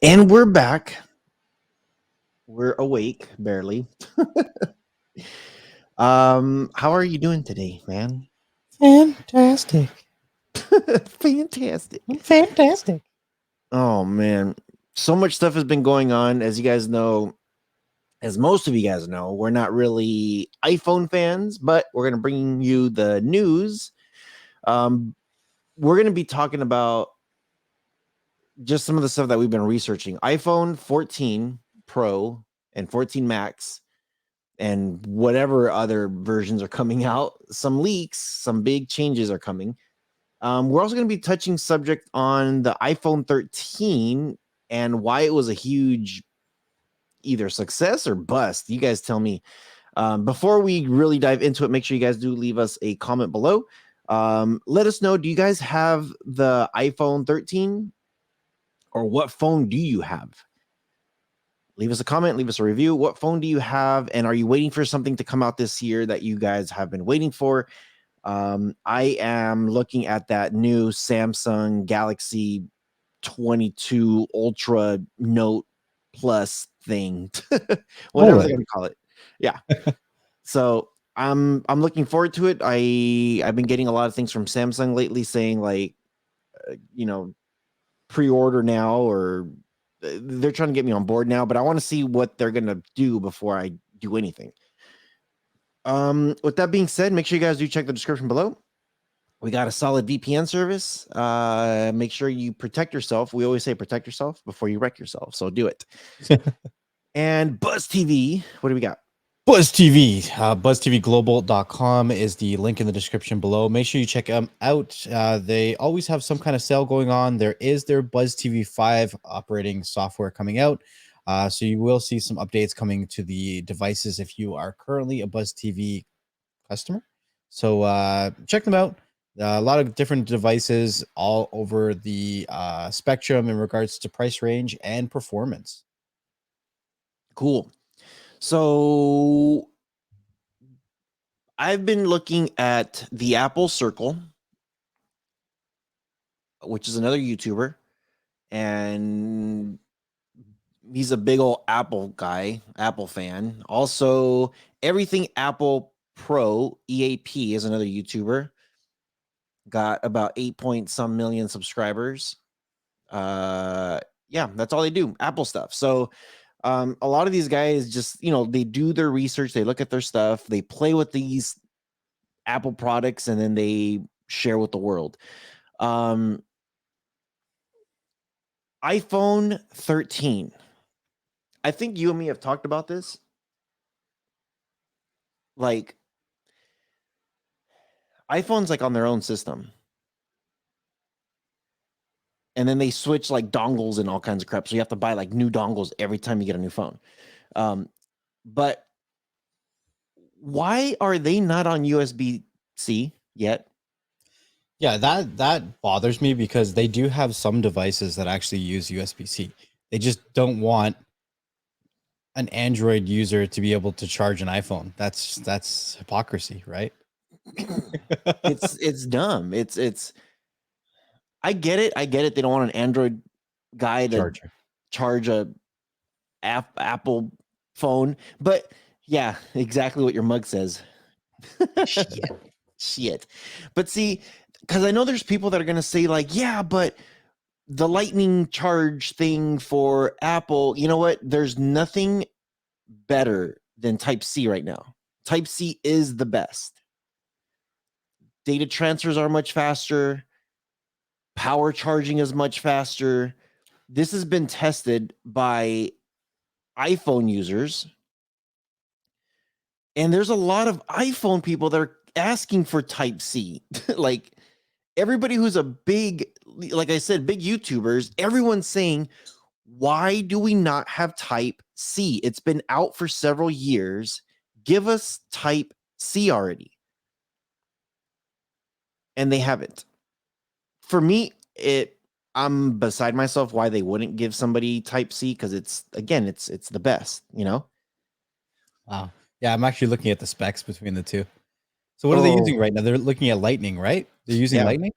And we're back. We're awake, barely. How are you doing today, man? Fantastic. Fantastic. I'm fantastic. Oh man. So much stuff has been going on. As you guys know, as most of you guys know, we're not really iPhone fans, but we're gonna bring you the news. Um, we're gonna be talking about just some of the stuff that we've been researching. iPhone 14 Pro and 14 Max and whatever other versions are coming out, some leaks, some big changes are coming. We're also going to be touching subject on the iPhone 13 and why it was a huge either success or bust. You guys tell me. Before we really dive into it, make sure you guys do leave us a comment below. Let us know, do you guys have the iPhone 13 or what phone do you have? Leave us a comment, leave us a review. What phone do you have? And are you waiting for something to come out this year that you guys have been waiting for? I am looking at that new Samsung Galaxy 22 Ultra Note Plus thing, whatever they're Alright. going to call it. Yeah. So I'm looking forward to it. I've been getting a lot of things from Samsung lately saying like, pre-order now or they're trying to get me on board now, but I want to see what they're going to do before I do anything. With that being said, make sure you guys do check the description below. We got a solid VPN service. Make sure you protect yourself. We always say protect yourself before you wreck yourself. So do it. And Buzz TV, what do we got? Buzz TV. BuzzTVGlobal.com is the link in the description below. Make sure you check them out. They always have some kind of sale going on. There is their Buzz TV 5 operating software coming out. So you will see some updates coming to the devices if you are currently a Buzz TV customer. So check them out. A lot of different devices all over the spectrum in regards to price range and performance. Cool. So I've been looking at the Apple Circle, which is another YouTuber, and he's a big old Apple guy, Apple fan. Also, Everything Apple Pro EAP is another YouTuber. Got about 8 point some million subscribers. Yeah, that's all they do, Apple stuff. So a lot of these guys just, they do their research, they look at their stuff, they play with these Apple products, and then they share with the world. iPhone 13. I think you and me have talked about this. Like, iPhone's like on their own system. And then they switch like dongles and all kinds of crap. So you have to buy like new dongles every time you get a new phone. But why are they not on USB-C yet? Yeah, that bothers me because they do have some devices that actually use USB-C. They just don't want an Android user to be able to charge an iPhone. That's hypocrisy, right? It's dumb. It's I get it. They don't want an Android guy to Charger. charge a Apple phone, but yeah, exactly what your mug says. Shit. Shit. But see, because I know there's people that are going to say, like, yeah, but the lightning charge thing for Apple, you know what? There's nothing better than Type C right now. Type C is the best. Data transfers are much faster. Power charging is much faster. This has been tested by iPhone users. And there's a lot of iPhone people that are asking for Type C. Like, everybody who's a big, like I said, big YouTubers, everyone's saying, why do we not have Type C? It's been out for several years. Give us Type C already. And they haven't. For me, I'm beside myself why they wouldn't give somebody Type C, because it's the best, Wow. Yeah, I'm actually looking at the specs between the two. So what are they Oh, using right now? They're looking at Lightning, right? They're using yeah. Lightning?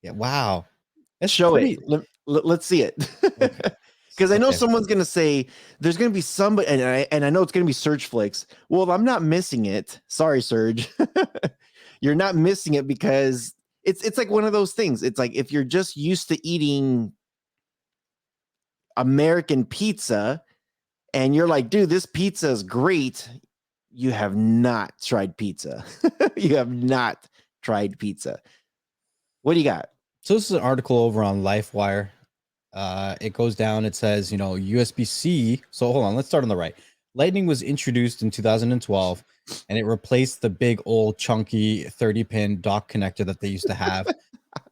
Yeah, wow. That's Show it. pretty Let's see it. okay. Because I know Okay. someone's gonna say there's gonna be somebody, and I know it's gonna be Surge Flicks. Well, I'm not missing it. Sorry, Surge. You're not missing it because it's like one of those things. It's like if you're just used to eating American pizza and you're like, dude, this pizza is great. You have not tried pizza. You have not tried pizza. What do you got? So this is an article over on LifeWire. It goes down. It says, USB-C. So hold on. Let's start on the right. Lightning was introduced in 2012, and it replaced the big old chunky 30-pin dock connector that they used to have,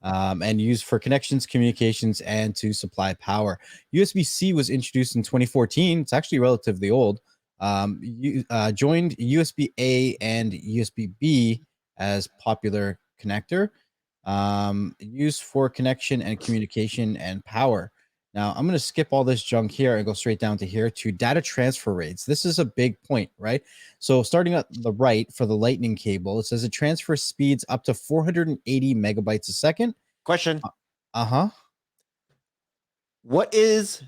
and used for connections, communications, and to supply power. USB-C was introduced in 2014. It's actually relatively old. Joined USB-A and USB-B as popular connector, used for connection and communication and power. Now, I'm going to skip all this junk here and go straight down to here to data transfer rates. This is a big point, right? So starting at the right for the lightning cable, it says it transfers speeds up to 480 megabytes a second. Question. Uh-huh. What is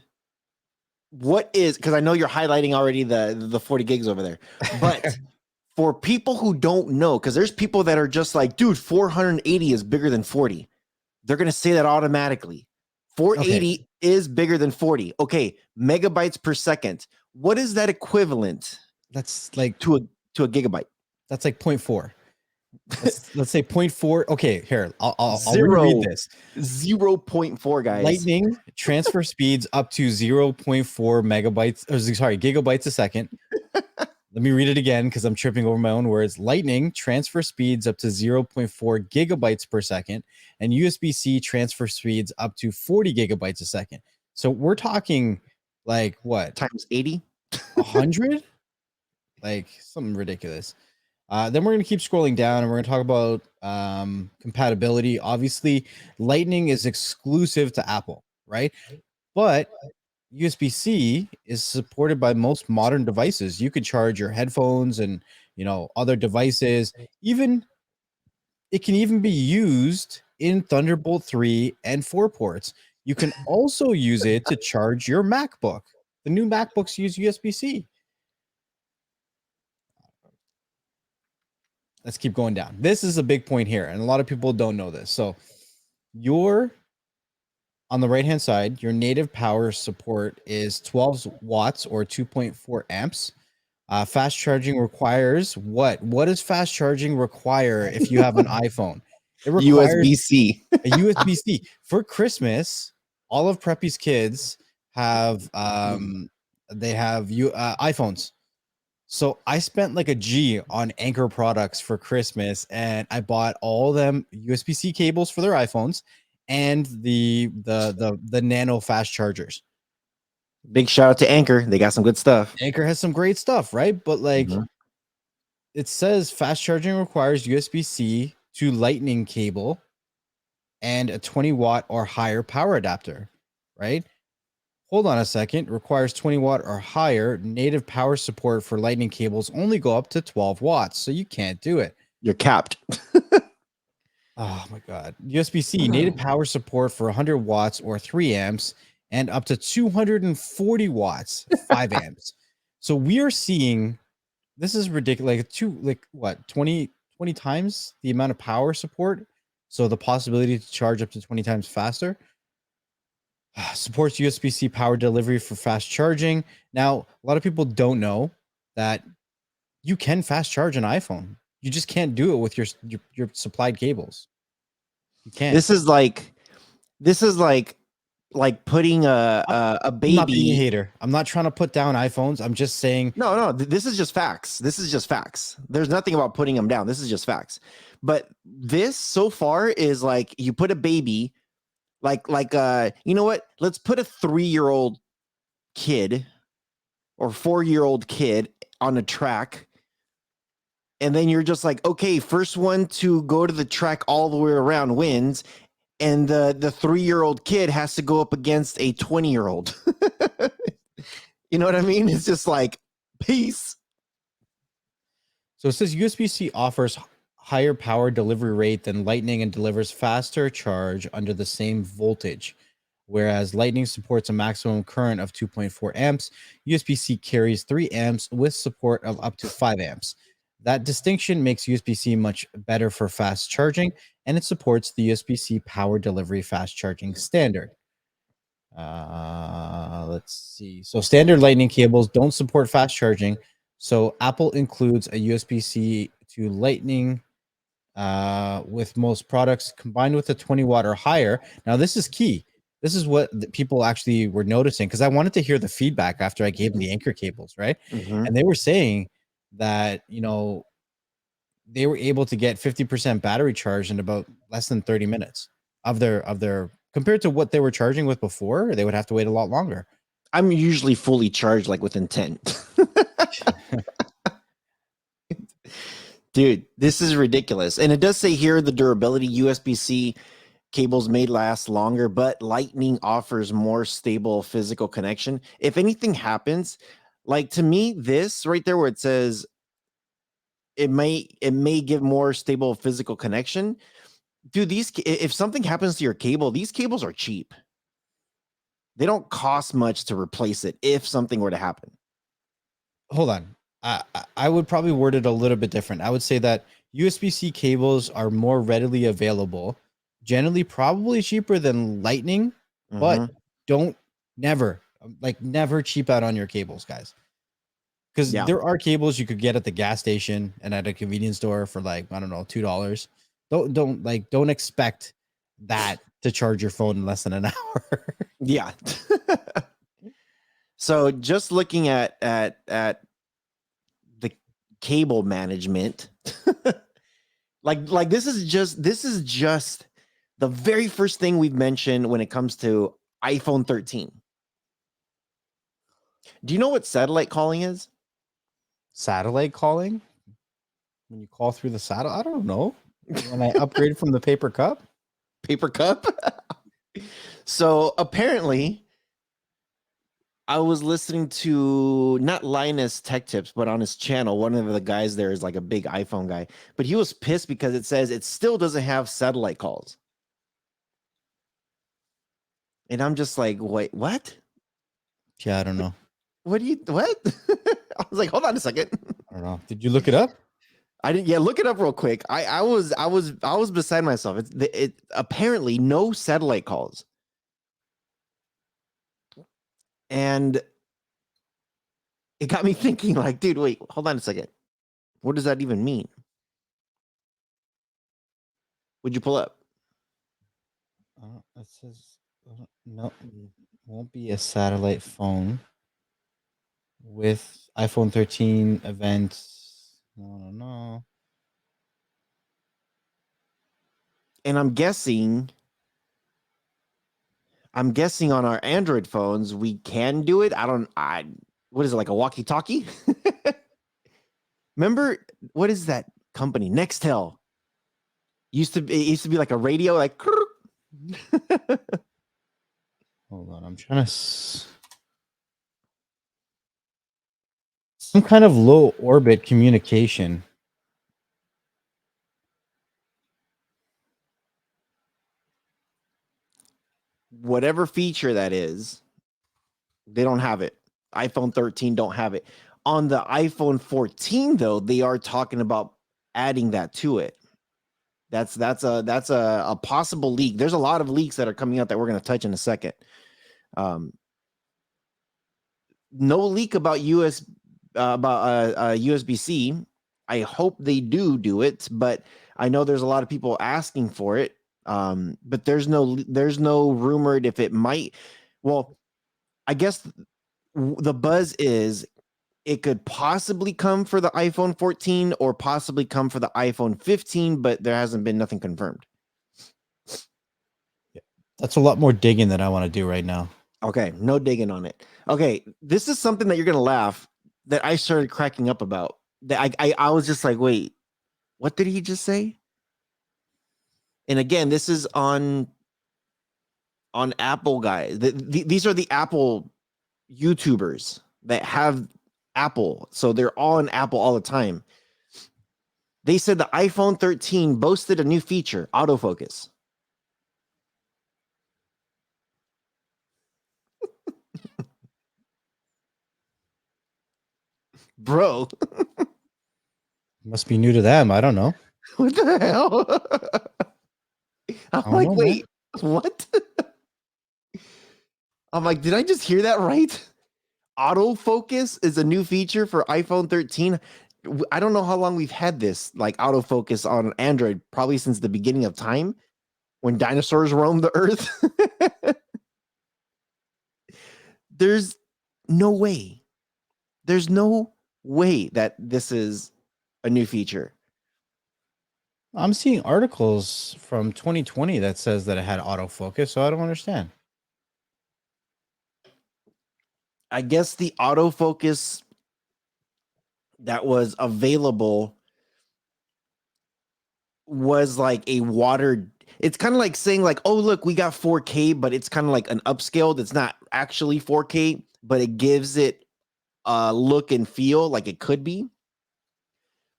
because I know you're highlighting already the 40 gigs over there, but for people who don't know, because there's people that are just like, dude, 480 is bigger than 40. They're gonna say that automatically. 480 is bigger than 40. Okay, megabytes per second. What is that equivalent That's like to a gigabyte? that's like 0.4. Let's say 0.4. Okay, here. I'll reread Zero. this. 0.4, guys. Lightning transfer speeds up to 0.4 megabytes, or sorry, gigabytes a second. Let me read it again because I'm tripping over my own words. Lightning transfer speeds up to 0.4 gigabytes per second, and USB-C transfer speeds up to 40 gigabytes a second. So we're talking like what? Times 80? 100? Like something ridiculous. Then we're going to keep scrolling down and we're going to talk about compatibility. Obviously, Lightning is exclusive to Apple, right? But USB-C is supported by most modern devices. You could charge your headphones and other devices. Even it can even be used in Thunderbolt 3 and 4 ports. You can also use it to charge your MacBook. The new MacBooks use USB-C. Let's keep going down. This is a big point here, and a lot of people don't know this. So your on the right hand side, your native power support is 12 watts or 2.4 amps. Fast charging requires what? What does fast charging require if you have an iPhone? It requires USB-C. a USB-C. For Christmas, all of Preppy's kids have iPhones. So I spent like a G on Anchor products for Christmas, and I bought all them USB-C cables for their iPhones and the nano fast chargers. Big shout out to Anchor. They got some good stuff. Anchor has some great stuff, right? But like Mhm. it says fast charging requires USB-C to lightning cable and a 20-watt or higher power adapter, right? Hold on a second. Requires 20-watt or higher. Native power support for lightning cables only go up to 12 watts, so you can't do it. You're capped. Oh my God. USB-C, native power support for 100 watts or 3 amps and up to 240 watts, 5 amps. So we are seeing this is ridiculous. Like 20 times the amount of power support. So the possibility to charge up to 20 times faster. Supports USB-C power delivery for fast charging. Now, a lot of people don't know that you can fast charge an iPhone. You just can't do it with your supplied cables. You can't. This is like putting a I'm not being a baby. hater. I'm not trying to put down iPhones. I'm just saying No, this is just facts. This is just facts. There's nothing about putting them down. This is just facts. But this so far is like you put a baby, you know what? Let's put a 3-year-old kid or 4-year-old kid on a track. And then you're just like, okay, first one to go to the track all the way around wins. And the 3-year-old kid has to go up against a 20-year-old. You know what I mean? It's just like, peace. so. It says USB-C offers higher power delivery rate than Lightning and delivers faster charge under the same voltage. Whereas Lightning supports a maximum current of 2.4 amps, USB-C carries 3 amps with support of up to 5 amps. That distinction makes USB-C much better for fast charging, and it supports the USB-C power delivery fast charging standard. Let's see. So standard Lightning cables don't support fast charging. So Apple includes a USB-C to Lightning with most products combined with a 20 watt or higher. Now, this is key. This is what people actually were noticing because I wanted to hear the feedback after I gave them the anchor cables, right? Mm-hmm. And they were saying that, they were able to get 50% battery charge in about less than 30 minutes of their compared to what they were charging with before. They would have to wait a lot longer. I'm usually fully charged like within 10. Dude, this is ridiculous. And it does say here the durability USB-C cables may last longer, but Lightning offers more stable physical connection. If anything happens, like to me, this right there where it says it may give more stable physical connection. Dude, if something happens to your cable, these cables are cheap. They don't cost much to replace it if something were to happen. Hold on. I would probably word it a little bit different. I would say that USB-C cables are more readily available, generally probably cheaper than Lightning, but Mm-hmm. don't never cheap out on your cables, guys. Because Yeah. there are cables you could get at the gas station and at a convenience store for like, I don't know, $2. Don't expect that to charge your phone in less than an hour. Yeah. So just looking at the cable management, like this is just the very first thing we've mentioned when it comes to iPhone 13. Do you know what satellite calling is? Satellite calling? When you call through the satellite? I don't know. When I upgraded from the paper cup? Paper cup. So apparently I was listening to not Linus Tech Tips, but on his channel, one of the guys there is like a big iPhone guy, but he was pissed because it says it still doesn't have satellite calls. And I'm just like, wait, what? Yeah, I don't know. What? I was like, hold on a second. I don't know. Did you look it up? I didn't. Yeah, look it up real quick. I was beside myself. It apparently no satellite calls, and it got me thinking. Like, dude, wait, hold on a second. What does that even mean? Would you pull up? It says no, won't be a satellite phone with iPhone 13 events. No. And I'm guessing on our Android phones we can do it. What is it, like a walkie-talkie? Remember, what is that company? Nextel. It used to be like a radio, like Hold on, I'm trying to. Some kind of low orbit communication. whatever feature that is. They don't have it. iPhone 13 don't have it. On the iPhone 14 though, they are talking about adding that to it. That's a possible leak. There's a lot of leaks that are coming out that we're going to touch in a second. No leak about USB-C. I hope they do it, but I know there's a lot of people asking for it. But there's no rumored if it might. Well, I guess the buzz is it could possibly come for the iPhone 14 or possibly come for the iPhone 15, but there hasn't been nothing confirmed. That's a lot more digging than I want to do right now. Okay, no digging on it. Okay, this is something that you're gonna laugh that I started cracking up about. That I was just like, wait, what did he just say? And again, this is on Apple guys. These are the Apple YouTubers that have Apple, so they're on Apple all the time. They said the iPhone 13 boasted a new feature, autofocus. Bro, Must be new to them. I don't know. what the hell? I'm I don't like, know, man. wait, what? I'm like, did I just hear that right? Autofocus is a new feature for iPhone 13. I don't know how long we've had this, like autofocus on Android, probably since the beginning of time when dinosaurs roamed the earth. There's no way. There's no way that this is a new feature. I'm seeing articles from 2020 that says that it had autofocus, so I don't understand. I guess the autofocus that was available was like a watered, it's kind of like saying like, oh look, we got 4K, but it's kind of like an upscaled. It's not actually 4K, but it gives it a look and feel like it could be.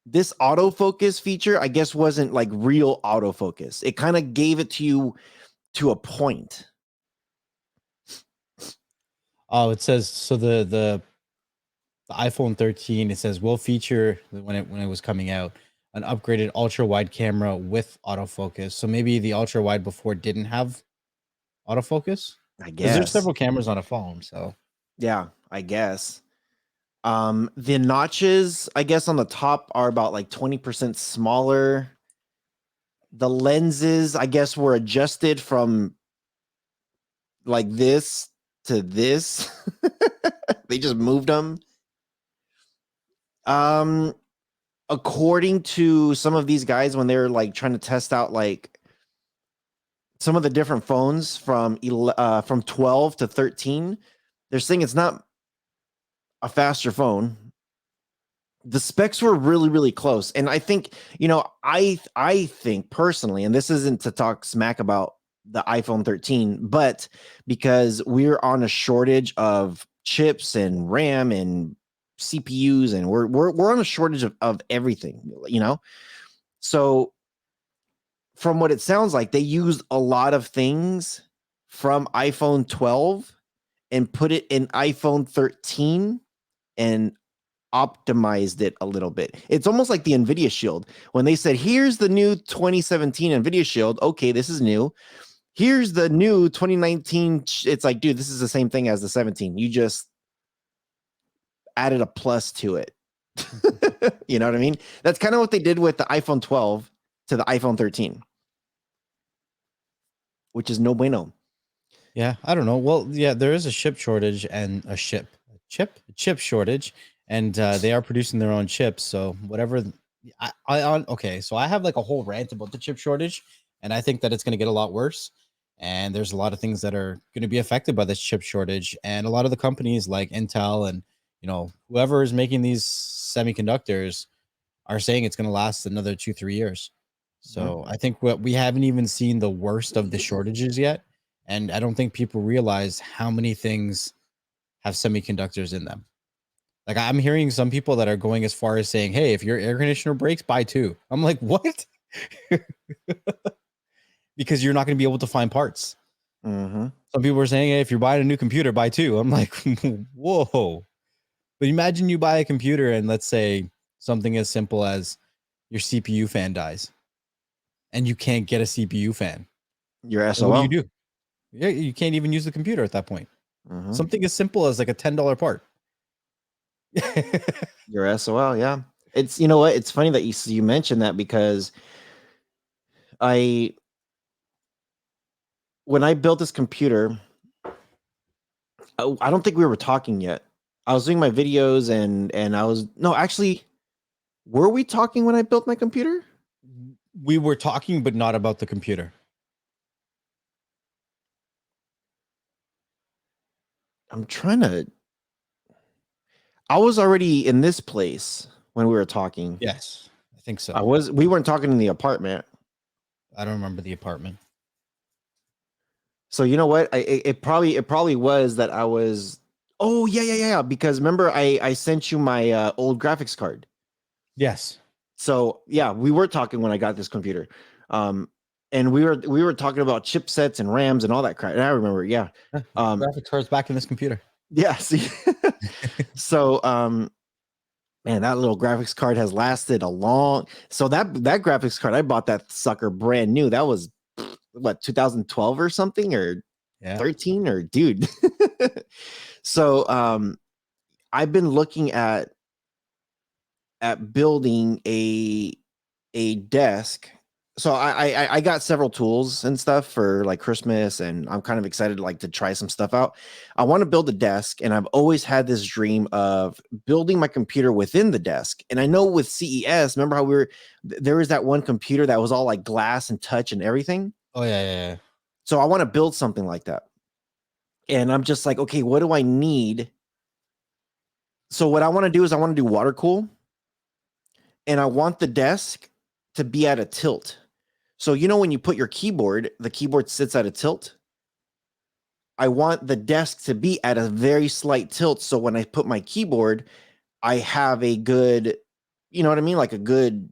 This autofocus feature, I guess, wasn't like real autofocus. It kind of gave it to you to a point. Oh, it says so the iPhone 13, it says will feature when it was coming out an upgraded ultra wide camera with autofocus. So maybe the ultra wide before didn't have autofocus I because there's guess. several cameras on a phone. So Yeah, I guess. The notches, I guess, on the top are about like 20% smaller. The lenses, I guess, were adjusted from like this to this. They just moved them. Um, According to some of these guys, when they're like trying to test out like some of the different phones from 12 to 13, they're saying it's not a faster phone. The specs were really really close, and I think, I think personally, and this isn't to talk smack about the iPhone 13, but because we're on a shortage of chips and RAM and CPUs, and we're on a shortage of everything, so from what it sounds like, they used a lot of things from iPhone 12 and put it in iPhone 13 and optimized it a little bit. It's almost like the Nvidia Shield. When they said, here's the new 2017 Nvidia Shield, okay, this is new. Here's the new 2019. It's like, dude, this is the same thing as the 17. You just added a plus to it. You know what I mean? That's kind of what they did with the iPhone 12 to the iPhone 13, which is no bueno. yeah, I don't know. Well, yeah, there is a chip shortage and a chip shortage, and they are producing their own chips. So whatever. Okay, so I have like a whole rant about the chip shortage, and I think that it's going to get a lot worse. And there's a lot of things that are going to be affected by this chip shortage, and a lot of the companies like Intel and whoever is making these semiconductors are saying it's going to last another 2-3 years. So I think what we haven't even seen the worst of the shortages yet. And I don't think people realize how many things have semiconductors in them. Like I'm hearing some people that are going as far as saying, "Hey, if your air conditioner breaks, buy two." I'm like, "What?" Because you're not going to be able to find parts. Mm-hmm. Some people are saying, "Hey, if you're buying a new computer, buy two." I'm like, "Whoa." But imagine you buy a computer and let's say something as simple as your CPU fan dies and you can't get a CPU fan. Your Then what do you SOL. do? Yeah, you can't even use the computer at that point. Mm-hmm. Something as simple as like a $10 part. Your SOL, yeah. It's, you know what? It's funny that you mentioned that, because I when I built this computer, I don't think we were talking yet. I was doing my videos, and I was, no, actually, were we talking when I built my computer? We were talking, but not about the computer. I'm trying to. I was already in this place when we were talking. Yes, I think so. We weren't talking in the apartment. I don't remember the apartment. So you know what? It probably was that I was. Oh yeah, yeah, yeah. Because remember, I sent you my old graphics card. Yes. So yeah, we were talking when I got this computer, and we were talking about chipsets and RAMs and all that crap. And I remember, yeah, Graphics cards back in this computer. yeah. See, so Man, that little graphics card has lasted a long. So that graphics card, I bought that sucker brand new. That was what, 2012 or something, or Yeah. 13, or dude. So I've been looking at building a desk. So I got several tools and stuff for like Christmas, and I'm kind of excited like to try some stuff out. I want to build a desk, and I've always had this dream of building my computer within the desk. And I know with CES, remember how there was that one computer that was all like glass and touch and everything. Oh yeah. So I want to build something like that. And I'm just like, okay, what do I need? So what I want to do is I want to do water cool, and I want the desk to be at a tilt. So you know when you put your keyboard, the keyboard sits at a tilt. I want the desk to be at a very slight tilt, so when I put my keyboard, I have a good, you know what I mean, like a good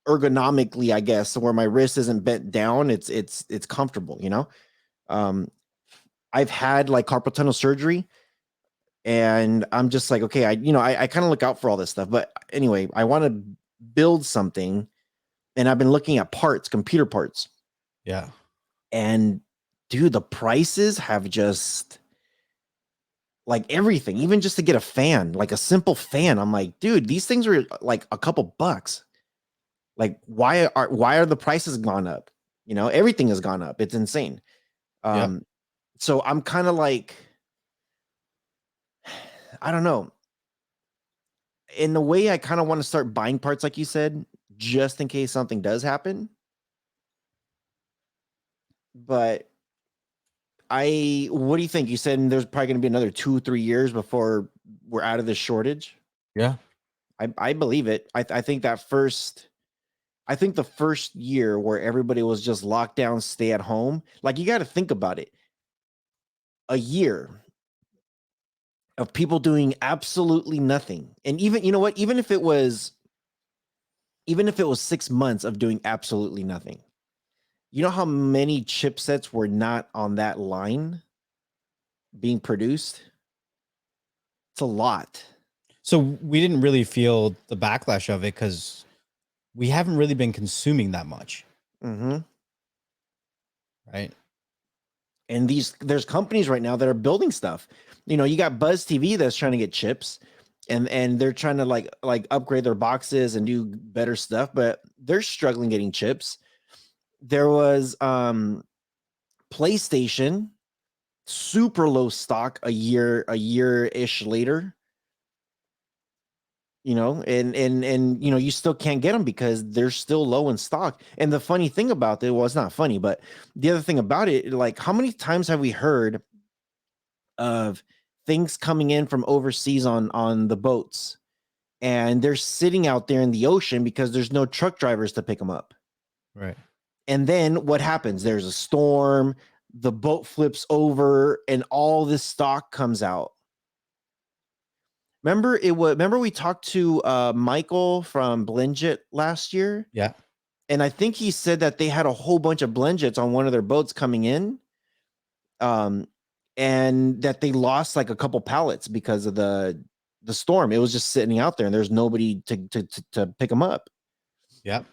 ergonomically, I guess, so where my wrist isn't bent down. It's comfortable, you know. Um, I've had like carpal tunnel surgery, and I'm just like, okay, I kind of look out for all this stuff. But anyway, I want to build something, and I've been looking at parts, computer parts, Yeah. and dude, the prices have just like everything, even just to get a fan, like a simple fan. I'm like, dude, these things are like a couple bucks. Like, why are the prices gone up? You know, everything has gone up. It's insane. Yep. Um, so I'm kind of like, I don't know. In a way, I kind of want to start buying parts, like you said, just in case something does happen. But what do you think? You said there's probably going to be another 2-3 years before we're out of this shortage. Yeah. I believe it. I think I think the first year where everybody was just locked down, stay at home, like you got to think about it. A year of people doing absolutely nothing. And even, you know what, even if it was 6 months of doing absolutely nothing. You know how many chipsets were not on that line being produced? It's a lot. So we didn't really feel the backlash of it because we haven't really been consuming that much, Mhm. right? And there's companies right now that are building stuff. You know, you got Buzz TV that's trying to get chips, and they're trying to like upgrade their boxes and do better stuff, but they're struggling getting chips. There was PlayStation, super low stock a year-ish later, you know, and you know, you still can't get them because they're still low in stock. And the funny thing about it, well, it's not funny, but the other thing about it, like how many times have we heard of things coming in from overseas on the boats, and they're sitting out there in the ocean because there's no truck drivers to pick them up? Right. And then what happens? There's a storm, the boat flips over, and all this stock comes out. Remember we talked to Michael from Blendjet last year, Yeah. and I think he said that they had a whole bunch of Blendjets on one of their boats coming in, um, and that they lost like a couple pallets because of the storm. It was just sitting out there, and there's nobody to pick them up. Yeah.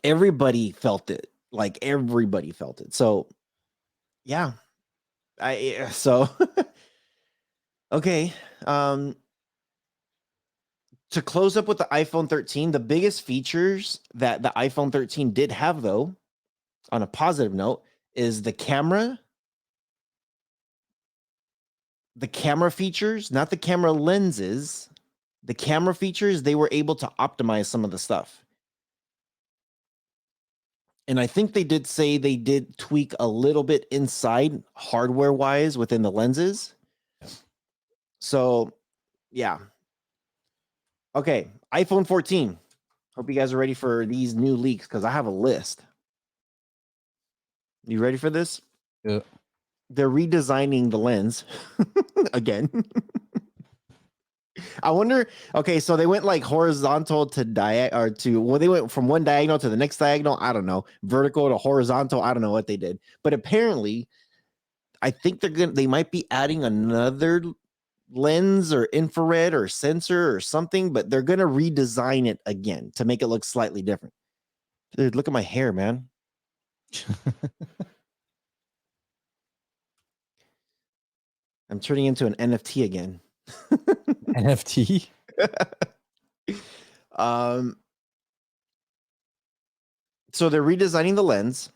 Everybody felt it. Like everybody felt it. So yeah, I so okay. To close up with the iPhone 13, the biggest features that the iPhone 13 did have, though, on a positive note, is the camera features, not the camera lenses. The camera features, they were able to optimize some of the stuff. And I think they did say they did tweak a little bit inside hardware wise within the lenses. So, yeah. Okay. iPhone 14. Hope you guys are ready for these new leaks because I have a list. You ready for this? Yeah. They're redesigning the lens again. I wonder. Okay, so they went like horizontal to well, they went from one diagonal to the next diagonal. I don't know, vertical to horizontal. I don't know what they did, but apparently, I think they might be adding another lens or infrared or sensor or something, but they're going to redesign it again to make it look slightly different. Dude, look at my hair, man. I'm turning into an NFT again. NFT? So they're redesigning the lens.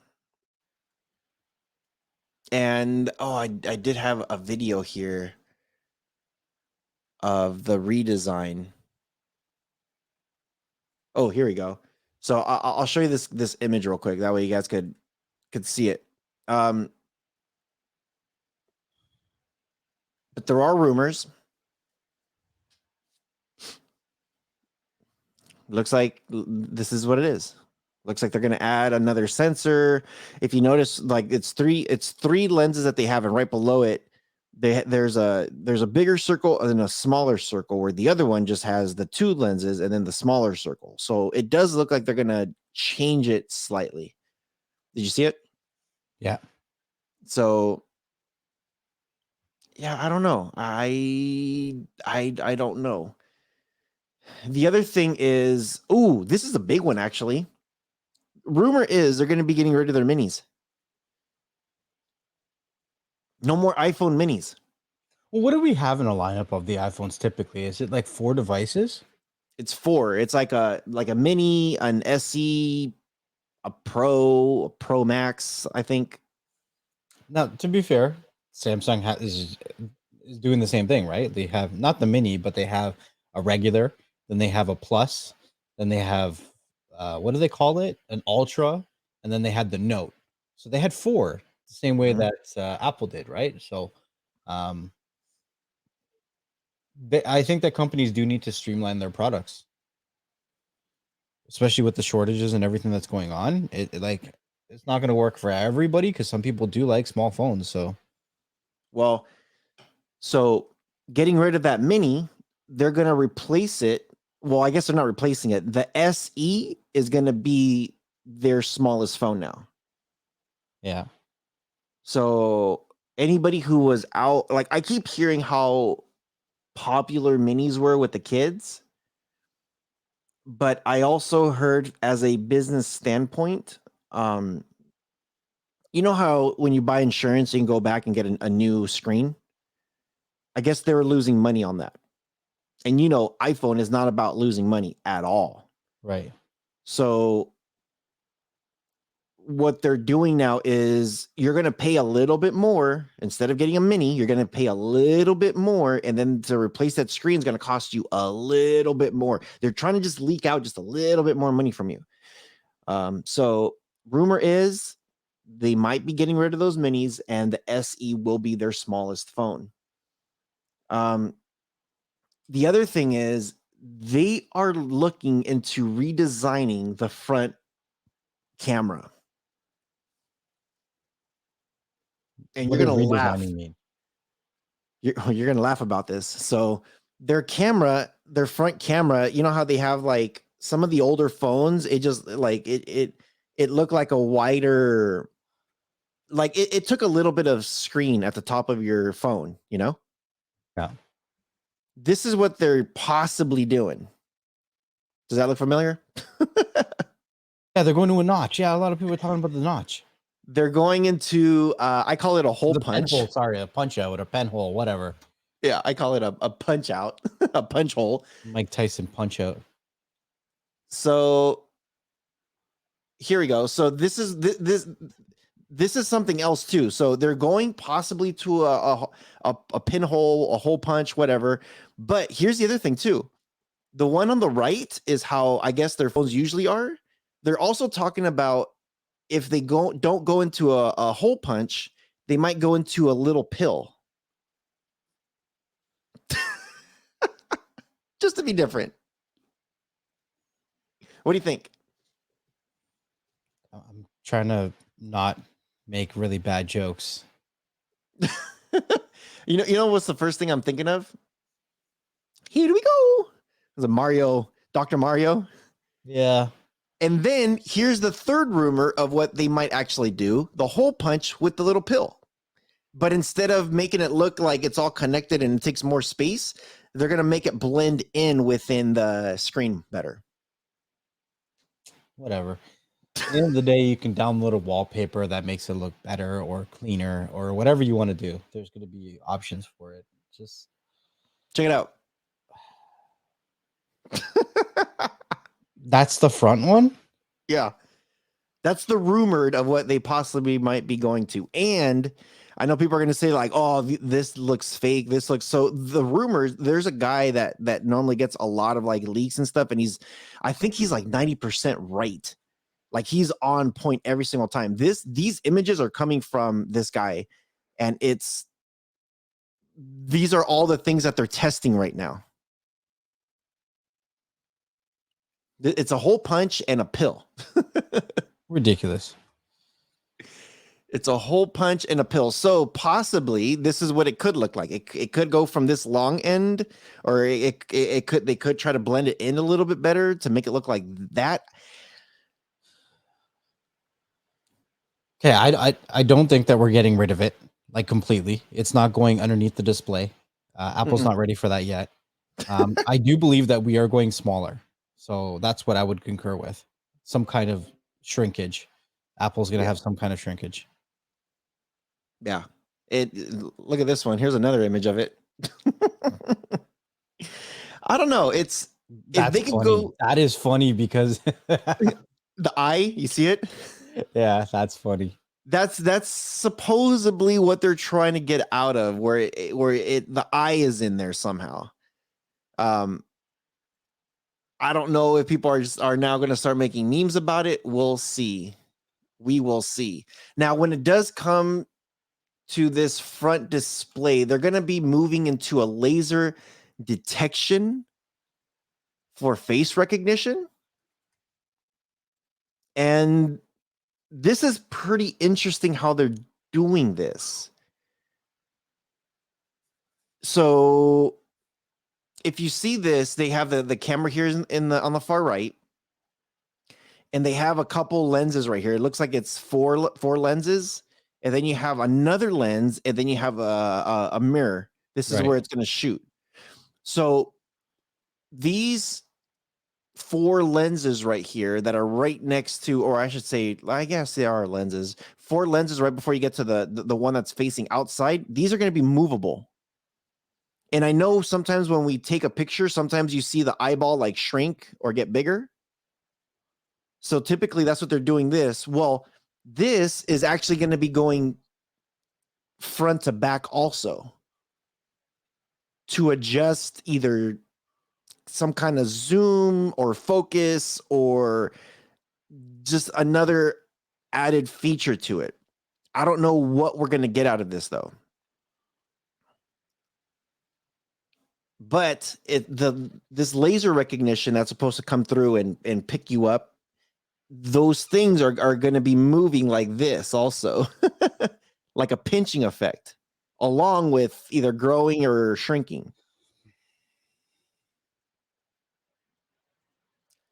And I did have a video here of the redesign. Oh, here we go. So I'll show you this image real quick. That way you guys could see it. But there are rumors. Looks like this is what it is. Looks like they're going to add another sensor. If you notice, like it's three lenses that they have, and right below it, there's a bigger circle and a smaller circle, where the other one just has the two lenses and then the smaller circle. So it does look like they're going to change it slightly. Did you see it? Yeah. So yeah, I don't know. I don't know. The other thing is, this is a big one actually. Rumor is they're going to be getting rid of their minis. No more iPhone minis. Well, what do we have in a lineup of the iPhones typically? Is it like 4 devices? It's 4. It's like a mini, an SE, a Pro Max, I think. Now, to be fair, Samsung is doing the same thing, right? They have not the mini, but they have a regular, then they have a plus, then they have what do they call it? An ultra, and then they had the note. So they had 4, the same way that Apple did, right? So I think that companies do need to streamline their products, especially with the shortages and everything that's going on. It's not going to work for everybody because some people do like small phones. So getting rid of that mini, they're going to replace it. Well, I guess they're not replacing it. The SE is going to be their smallest phone now. Yeah. So anybody who was out, like I keep hearing how popular minis were with the kids, but I also heard as a business standpoint, you know how when you buy insurance, you can go back and get a new screen? I guess they were losing money on that. And iPhone is not about losing money at all. Right. So what they're doing now is you're going to pay a little bit more. Instead of getting a mini, you're going to pay a little bit more. And then to replace that screen is going to cost you a little bit more. They're trying to just leak out just a little bit more money from you. So rumor is they might be getting rid of those minis, and the SE will be their smallest phone. The other thing is they are looking into redesigning the front camera. And you're going to laugh. Mean? You're going to laugh about this. So their front camera, you know how they have like some of the older phones, it just like it looked like a wider, like it took a little bit of screen at the top of your phone, Yeah. This is what they're possibly doing. Does that look familiar? Yeah, they're going to a notch. Yeah, a lot of people are talking about the notch. They're going into I call it a hole punch. Pen hole, sorry, a punch out, a pen hole, whatever. Yeah, I call it a punch out, a punch hole. Mike Tyson punch out. So here we go. So this is something else too. So they're going possibly to a pinhole, a hole punch, whatever. But here's the other thing too. The one on the right is how I guess their phones usually are. They're also talking about if they don't go into a hole punch, they might go into a little pill. Just to be different. What do you think? I'm trying to not make really bad jokes. You know what's the first thing I'm thinking of? Here we go. There's a Mario, Dr. Mario. Yeah. And then here's the third rumor of what they might actually do: the hole punch with the little pill. But instead of making it look like it's all connected and it takes more space, they're going to make it blend in within the screen better. Whatever. At the end of the day, you can download a wallpaper that makes it look better or cleaner or whatever you want to do. There's going to be options for it. Just check it out. That's the front one? Yeah. That's the rumored of what they possibly might be going to. And I know people are going to say like, oh, this looks fake. This looks so the rumors. There's a guy that normally gets a lot of like leaks and stuff. And I think he's like 90% right. Like he's on point every single time. These images are coming from this guy. And these are all the things that they're testing right now. It's a hole punch and a pill. Ridiculous. It's a hole punch and a pill. So possibly this is what it could look like. It could go from this long end, or they could try to blend it in a little bit better to make it look like that. Okay, I don't think that we're getting rid of it like completely. It's not going underneath the display. Apple's not ready for that yet. I do believe that we are going smaller. So that's what I would concur with. Some kind of shrinkage. Apple's going to have some kind of shrinkage. Yeah. Look at this one. Here's another image of it. I don't know. That's if they can go. That is funny because the eye, you see it? Yeah, that's funny. That's supposedly what they're trying to get out of, where the eye is in there somehow. I don't know if people are now going to start making memes about it. We'll see. We will see. Now, when it does come to this front display, they're going to be moving into a laser detection for face recognition. And this is pretty interesting how they're doing this. So if you see this, they have the camera here on the far right, and they have a couple lenses right here. It looks like it's four lenses, and then you have another lens, and then you have a mirror. This is where it's going to shoot. So these 4 lenses right here that are right next to, or I should say, I guess they are lenses. 4 lenses right before you get to the one that's facing outside. These are going to be movable. And I know sometimes when we take a picture, sometimes you see the eyeball like shrink or get bigger. So typically that's what they're doing this. Well, this is actually going to be going front to back also to adjust either some kind of zoom or focus or just another added feature to it. I don't know what we're going to get out of this though. But this laser recognition that's supposed to come through and pick you up, those things are going to be moving like this also, like a pinching effect, along with either growing or shrinking.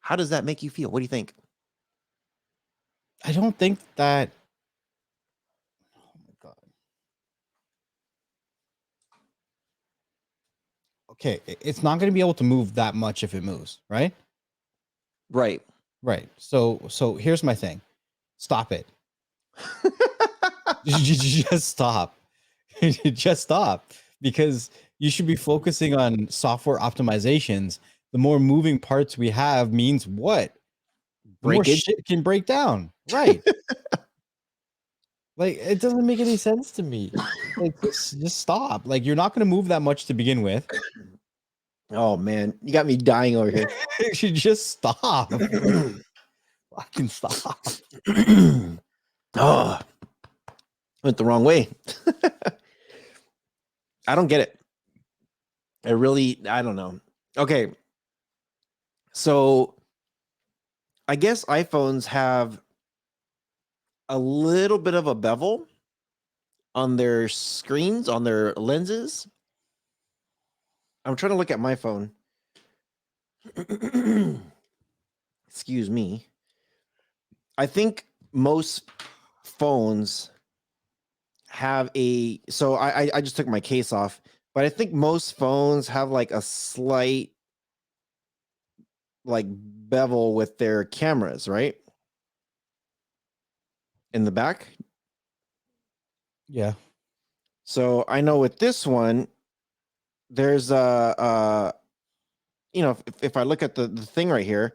How does that make you feel? What do you think? I don't think that. Oh my God. Okay, it's not going to be able to move that much if it moves, right? Right. Right. So here's my thing. Stop it. Just stop. Just stop. Because you should be focusing on software optimizations. The more moving parts we have means what? The more shit can break down. Right. Like, it doesn't make any sense to me. Like, just stop. Like, you're not going to move that much to begin with. Oh, man. You got me dying over here. You should just stop. Fucking stop. Oh, went the wrong way. I don't get it. I don't know. Okay. So I guess iPhones have a little bit of a bevel on their screens, on their lenses. I'm trying to look at my phone. Excuse me. I think most phones have a, so I just took my case off, but I think most phones have like a slight like bevel with their cameras, right? In the back. Yeah. So I know with this one, there's a you know, if I look at the thing right here,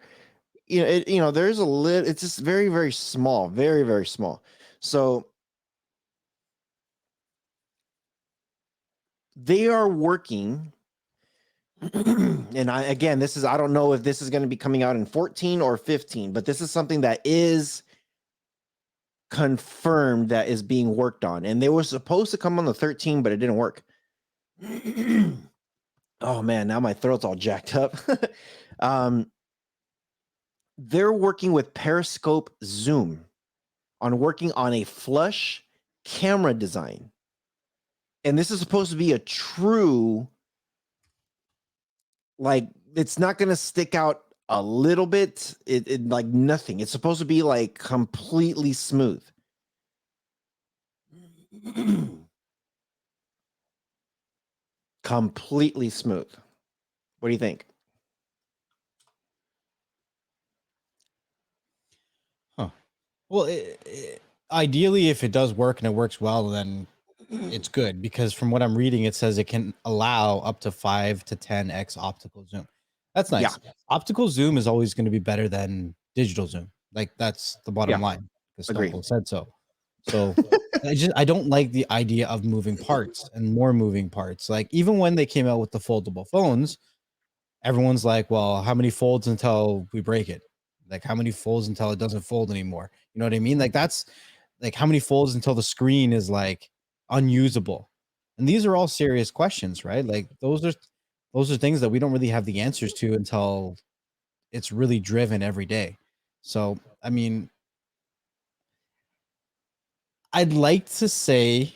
there's a lid. It's just very, very small, very, very small. So they are working. And I don't know if this is going to be coming out in 14 or 15, but this is something that is confirmed that is being worked on. And they were supposed to come on the 13, but it didn't work. Oh man, now my throat's all jacked up. They're working with Periscope Zoom on working on a flush camera design. And this is supposed to be a true, like, it's not going to stick out a little bit. It like nothing. It's supposed to be like completely smooth. Completely smooth. What do you think? Huh. Well, ideally, if it does work and it works well, then it's good, because from what I'm reading, it says it can allow up to 5 to 10x optical zoom. That's Yeah, nice. Optical zoom is always going to be better than digital zoom. Like, that's the bottom yeah, line, because Stone agree. Cold said so. So I don't like the idea of moving parts and more moving parts. Like, even when they came out with the foldable phones, everyone's like, well, how many folds until we break it? Like, how many folds until it doesn't fold anymore? You know what I mean? Like, that's like, how many folds until the screen is like unusable? And these are all serious questions, right? Like, those are things that we don't really have the answers to until it's really driven every day. So, I mean, I'd like to say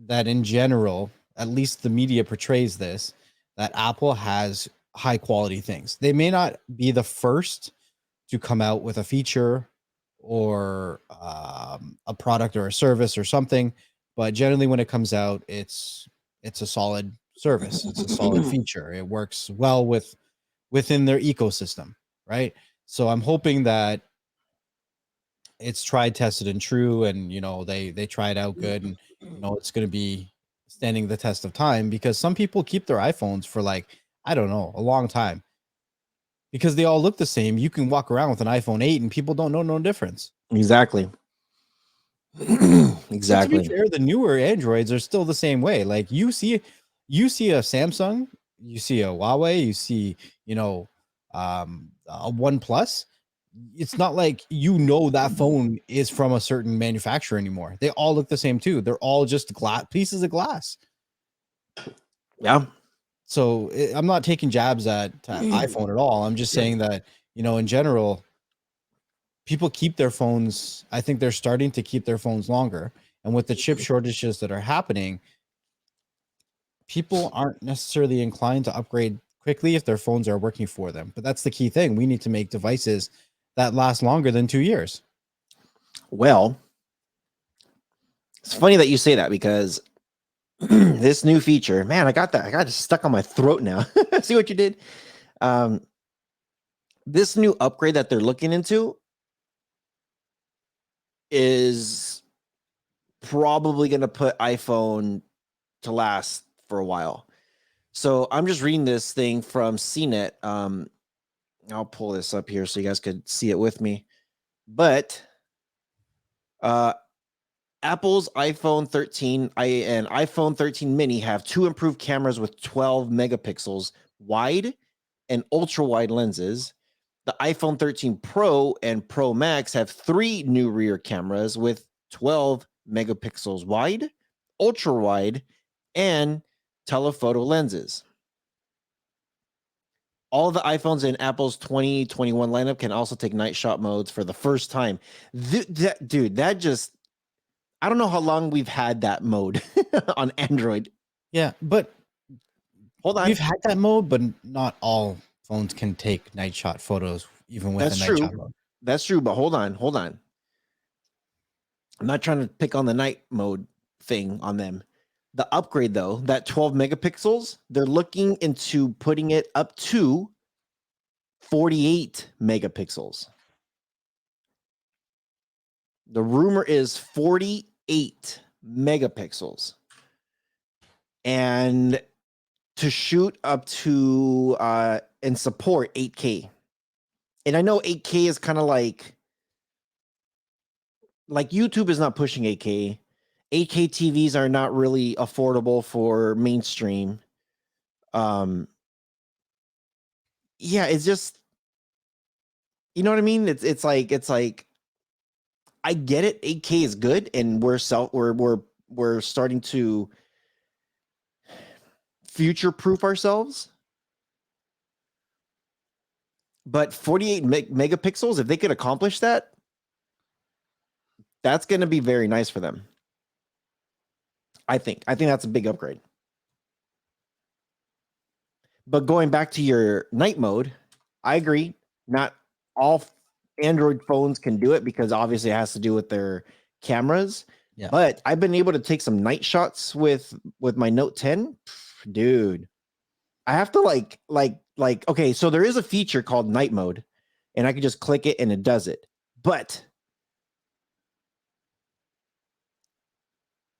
that in general, at least the media portrays this, that Apple has high quality things. They may not be the first to come out with a feature or a product or a service or something, but generally when it comes out, it's a solid service. It's a solid feature. It works well within their ecosystem, right? So I'm hoping that it's tried, tested, and true, and they try it out good, and it's going to be standing the test of time, because some people keep their iPhones for, like, I don't know, a long time, because they all look the same. You can walk around with an iPhone 8 and people don't know no difference. Exactly. And to be Exactly. fair, the newer Androids are still the same way. Like, you see a Samsung, you see a Huawei, you see, a OnePlus. It's not like that phone is from a certain manufacturer anymore. They all look the same too. They're all just pieces of glass. Yeah. So I'm not taking jabs at iPhone at all. I'm just saying that, in general, people keep their phones. I think they're starting to keep their phones longer. And with the chip shortages that are happening, people aren't necessarily inclined to upgrade quickly if their phones are working for them. But that's the key thing. We need to make devices that last longer than 2 years. Well, it's funny that you say that, because this new feature, man, I got it stuck on my throat now. See what you did? This new upgrade that they're looking into is probably going to put iPhone to last for a while. So I'm just reading this thing from CNET. I'll pull this up here so you guys could see it with me. But Apple's iPhone 13 and iPhone 13 mini have two improved cameras with 12 megapixels wide and ultra wide lenses. The iPhone 13 Pro and Pro Max have three new rear cameras with 12 megapixels wide, ultra wide, and telephoto lenses. All of the iPhones in Apple's 2021 lineup can also take night shot modes for the first time. Dude, that just, I don't know how long we've had that mode on Android. Yeah, but Hold on. we've had that mode, but not all phones can take night shot photos, even with a That's night true. shot mode. That's true, but hold on. I'm not trying to pick on the night mode thing on them. The upgrade though, that 12 megapixels, they're looking into putting it up to 48 megapixels. The rumor is 48 megapixels. And to shoot up to and support 8K. And I know 8K is kind of like YouTube is not pushing 8K. 8K TVs are not really affordable for mainstream. Yeah, it's just, you know what I mean? It's like I get it. 8K is good, and we're starting to future proof ourselves. But 48 megapixels, if they could accomplish that, that's going to be very nice for them. I think that's a big upgrade. But going back to your night mode, I agree. Not all Android phones can do it because obviously it has to do with their cameras. Yeah. But I've been able to take some night shots with my Note 10. Dude, I have to like okay, so there is a feature called night mode, and I can just click it and it does it. But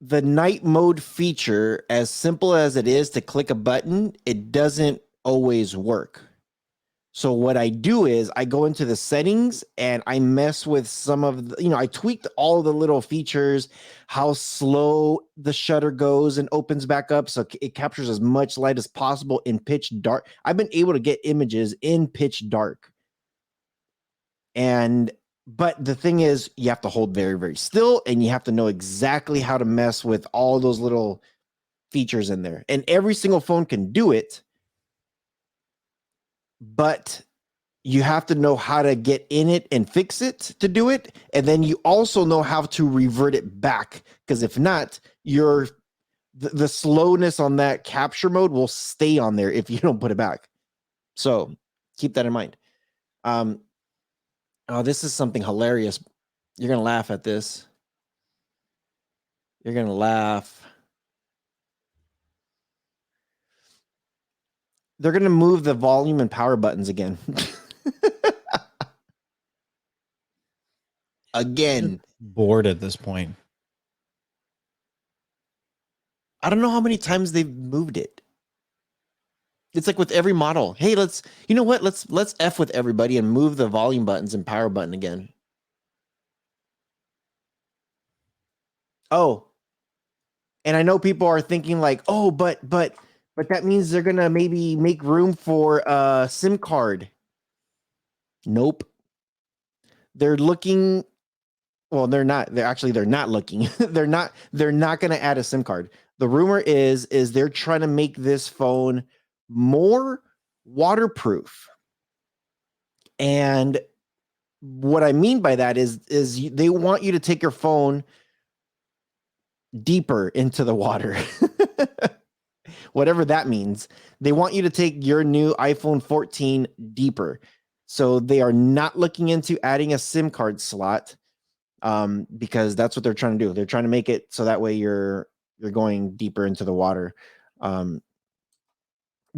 the night mode feature, as simple as it is to click a button, it doesn't always work. So what I do is I go into the settings and I mess with some of the, I tweaked all the little features, how slow the shutter goes and opens back up so it captures as much light as possible in pitch dark. I've been able to get images in pitch dark. But the thing is, you have to hold very, very still, and you have to know exactly how to mess with all those little features in there. And every single phone can do it, but you have to know how to get in it and fix it to do it. And then you also know how to revert it back, because if not, the slowness on that capture mode will stay on there if you don't put it back. So keep that in mind. Oh, this is something hilarious. You're going to laugh at this. You're going to laugh. They're going to move the volume and power buttons again. Again. Bored at this point. I don't know how many times they've moved it. It's like with every model. Hey, let's F with everybody and move the volume buttons and power button again. Oh. And I know people are thinking like, oh, but that means they're going to maybe make room for a SIM card. Nope. They're looking. Well, they're not. They're not looking. they're not going to add a SIM card. The rumor is they're trying to make this phone more waterproof. And what I mean by that is they want you to take your phone deeper into the water. Whatever that means. They want you to take your new iPhone 14 deeper. So they are not looking into adding a SIM card slot, because that's what they're trying to do. They're trying to make it so that way you're going deeper into the water.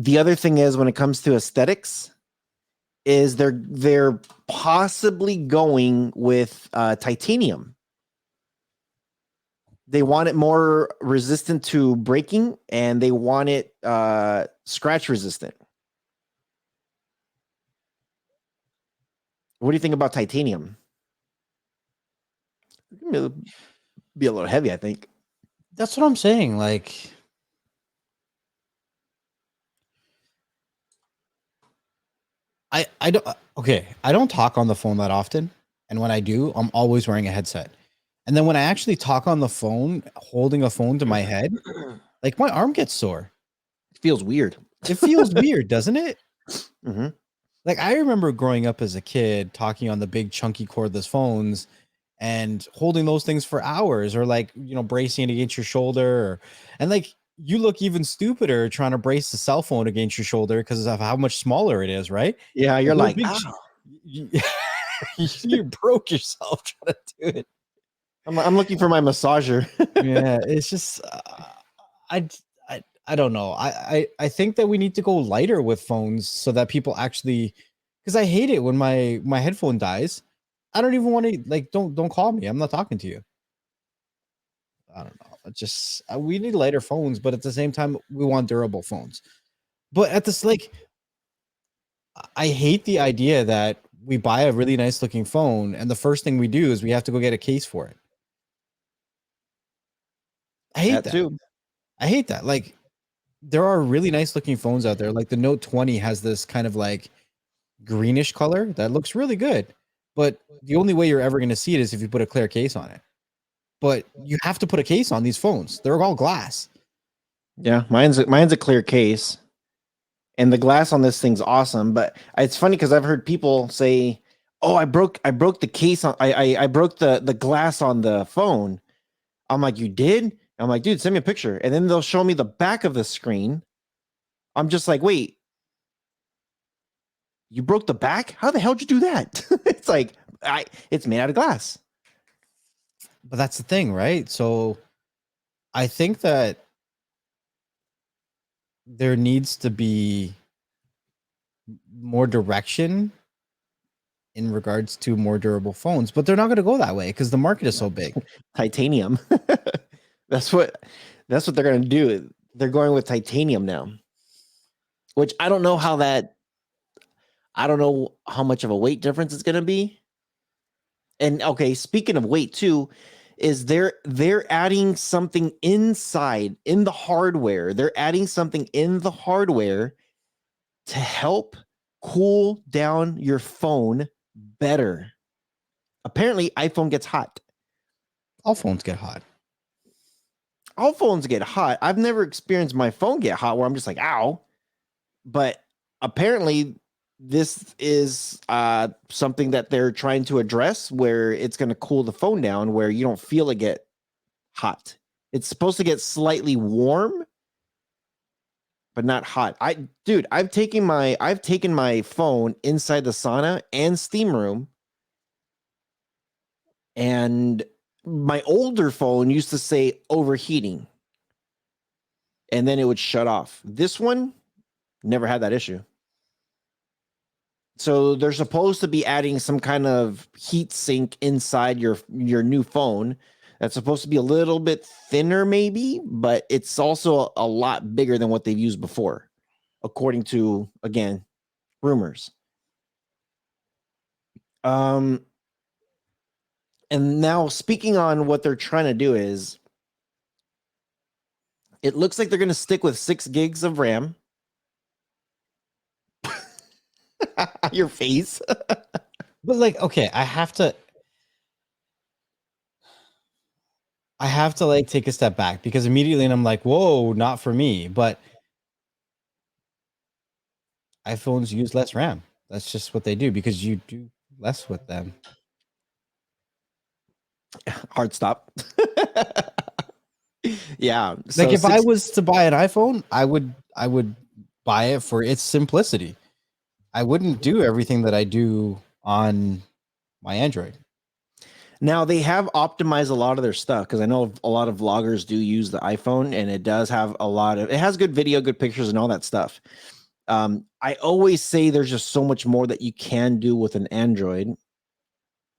The other thing is, when it comes to aesthetics, is they're possibly going with titanium. They want it more resistant to breaking, and they want it scratch resistant. What do you think about titanium? It'll be a little heavy, I think. That's what I'm saying. Like, I don't I don't talk on the phone that often, and when I do, I'm always wearing a headset. And then when I actually talk on the phone, holding a phone to my head, like my arm gets sore. It feels weird. It feels weird, doesn't it? Mm-hmm. Like, I remember growing up as a kid talking on the big chunky cordless phones and holding those things for hours, or like, bracing it against your shoulder, and like, you look even stupider trying to brace the cell phone against your shoulder because of how much smaller it is, right? Yeah, you're like, you broke yourself trying to do it. I'm looking for my massager. Yeah, it's just I I don't know. I think that we need to go lighter with phones so that people actually, because I hate it when my headphone dies. I don't even want to, like, don't call me. I'm not talking to you. I don't know. It just we need lighter phones, but at the same time we want durable phones. But at this, like, I hate the idea that we buy a really nice looking phone and the first thing we do is we have to go get a case for it. I hate That that. too. I hate that. Like, there are really nice looking phones out there. Like the Note 20 has this kind of like greenish color that looks really good. But the only way you're ever going to see it is if you put a clear case on it. But you have to put a case on these phones. They're all glass. Yeah, mine's a clear case, and the glass on this thing's awesome. But it's funny because I've heard people say, "Oh, I broke the case on I broke the glass on the phone." I'm like, "You did?" I'm like, "Dude, send me a picture." And then they'll show me the back of the screen. I'm just like, "Wait, you broke the back? How the hell did you do that?" It's like it's made out of glass. But that's the thing, right? So I think that there needs to be more direction in regards to more durable phones, but they're not going to go that way because the market is so big. Titanium. that's what that's what they're going to do. They're going with titanium now, which I don't know how much of a weight difference it's going to be. And okay, speaking of weight too, is they're adding something inside in the hardware. They're adding something in the hardware to help cool down your phone better. Apparently, iPhone gets hot. All phones get hot. All phones get hot. I've never experienced my phone get hot where I'm just like, ow. But apparently, this is something that they're trying to address where it's going to cool the phone down where you don't feel it get hot. It's supposed to get slightly warm, but not hot. I've taken my phone inside the sauna and steam room, and my older phone used to say overheating, and then it would shut off. This one never had that issue. So they're supposed to be adding some kind of heat sink inside your new phone. That's supposed to be a little bit thinner, maybe, but it's also a lot bigger than what they've used before, according to, again, rumors. Um, and now speaking on what they're trying to do is, it looks like they're going to stick with 6 gigs of RAM. Your face. But like, okay, I have to like take a step back because immediately I'm like, whoa, not for me. But iPhones use less RAM. That's just what they do because you do less with them. Hard stop. Yeah. Like So if I six. was to buy an iPhone, I would buy it for its simplicity. I wouldn't do everything that I do on my Android. Now they have optimized a lot of their stuff because I know a lot of vloggers do use the iPhone, and it does have it has good video, good pictures, and all that stuff. I always say there's just so much more that you can do with an Android.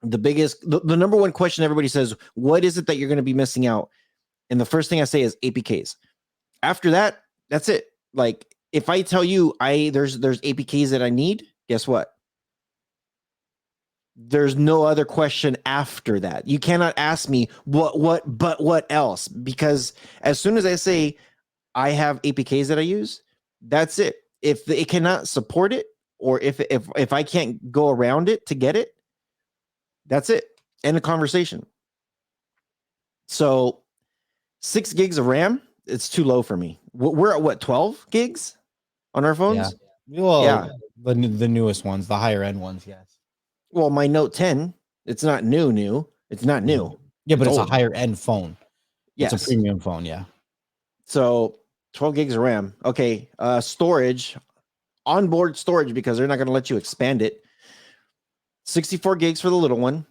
The number one question everybody says, what is it that you're going to be missing out? And the first thing I say is APKs. After that, that's it. Like if I tell you there's APKs that I need, guess what? There's no other question after that. You cannot ask me what else, because as soon as I say I have APKs that I use, that's it. If it cannot support it, or if I can't go around it to get it, that's it. End of conversation. So 6 gigs of RAM, it's too low for me. We're at what, 12 gigs on our Yeah. phones? Well, Yeah. the newest ones, the higher end ones, yes. Well, my Note 10, it's not new. It's not Mhm. new. Yeah, It's but it's a old. higher end phone. It's a Yes. premium phone, yeah. So 12 gigs of RAM. Okay. Storage, onboard storage, because they're not going to let you expand it. 64 gigs for the little one.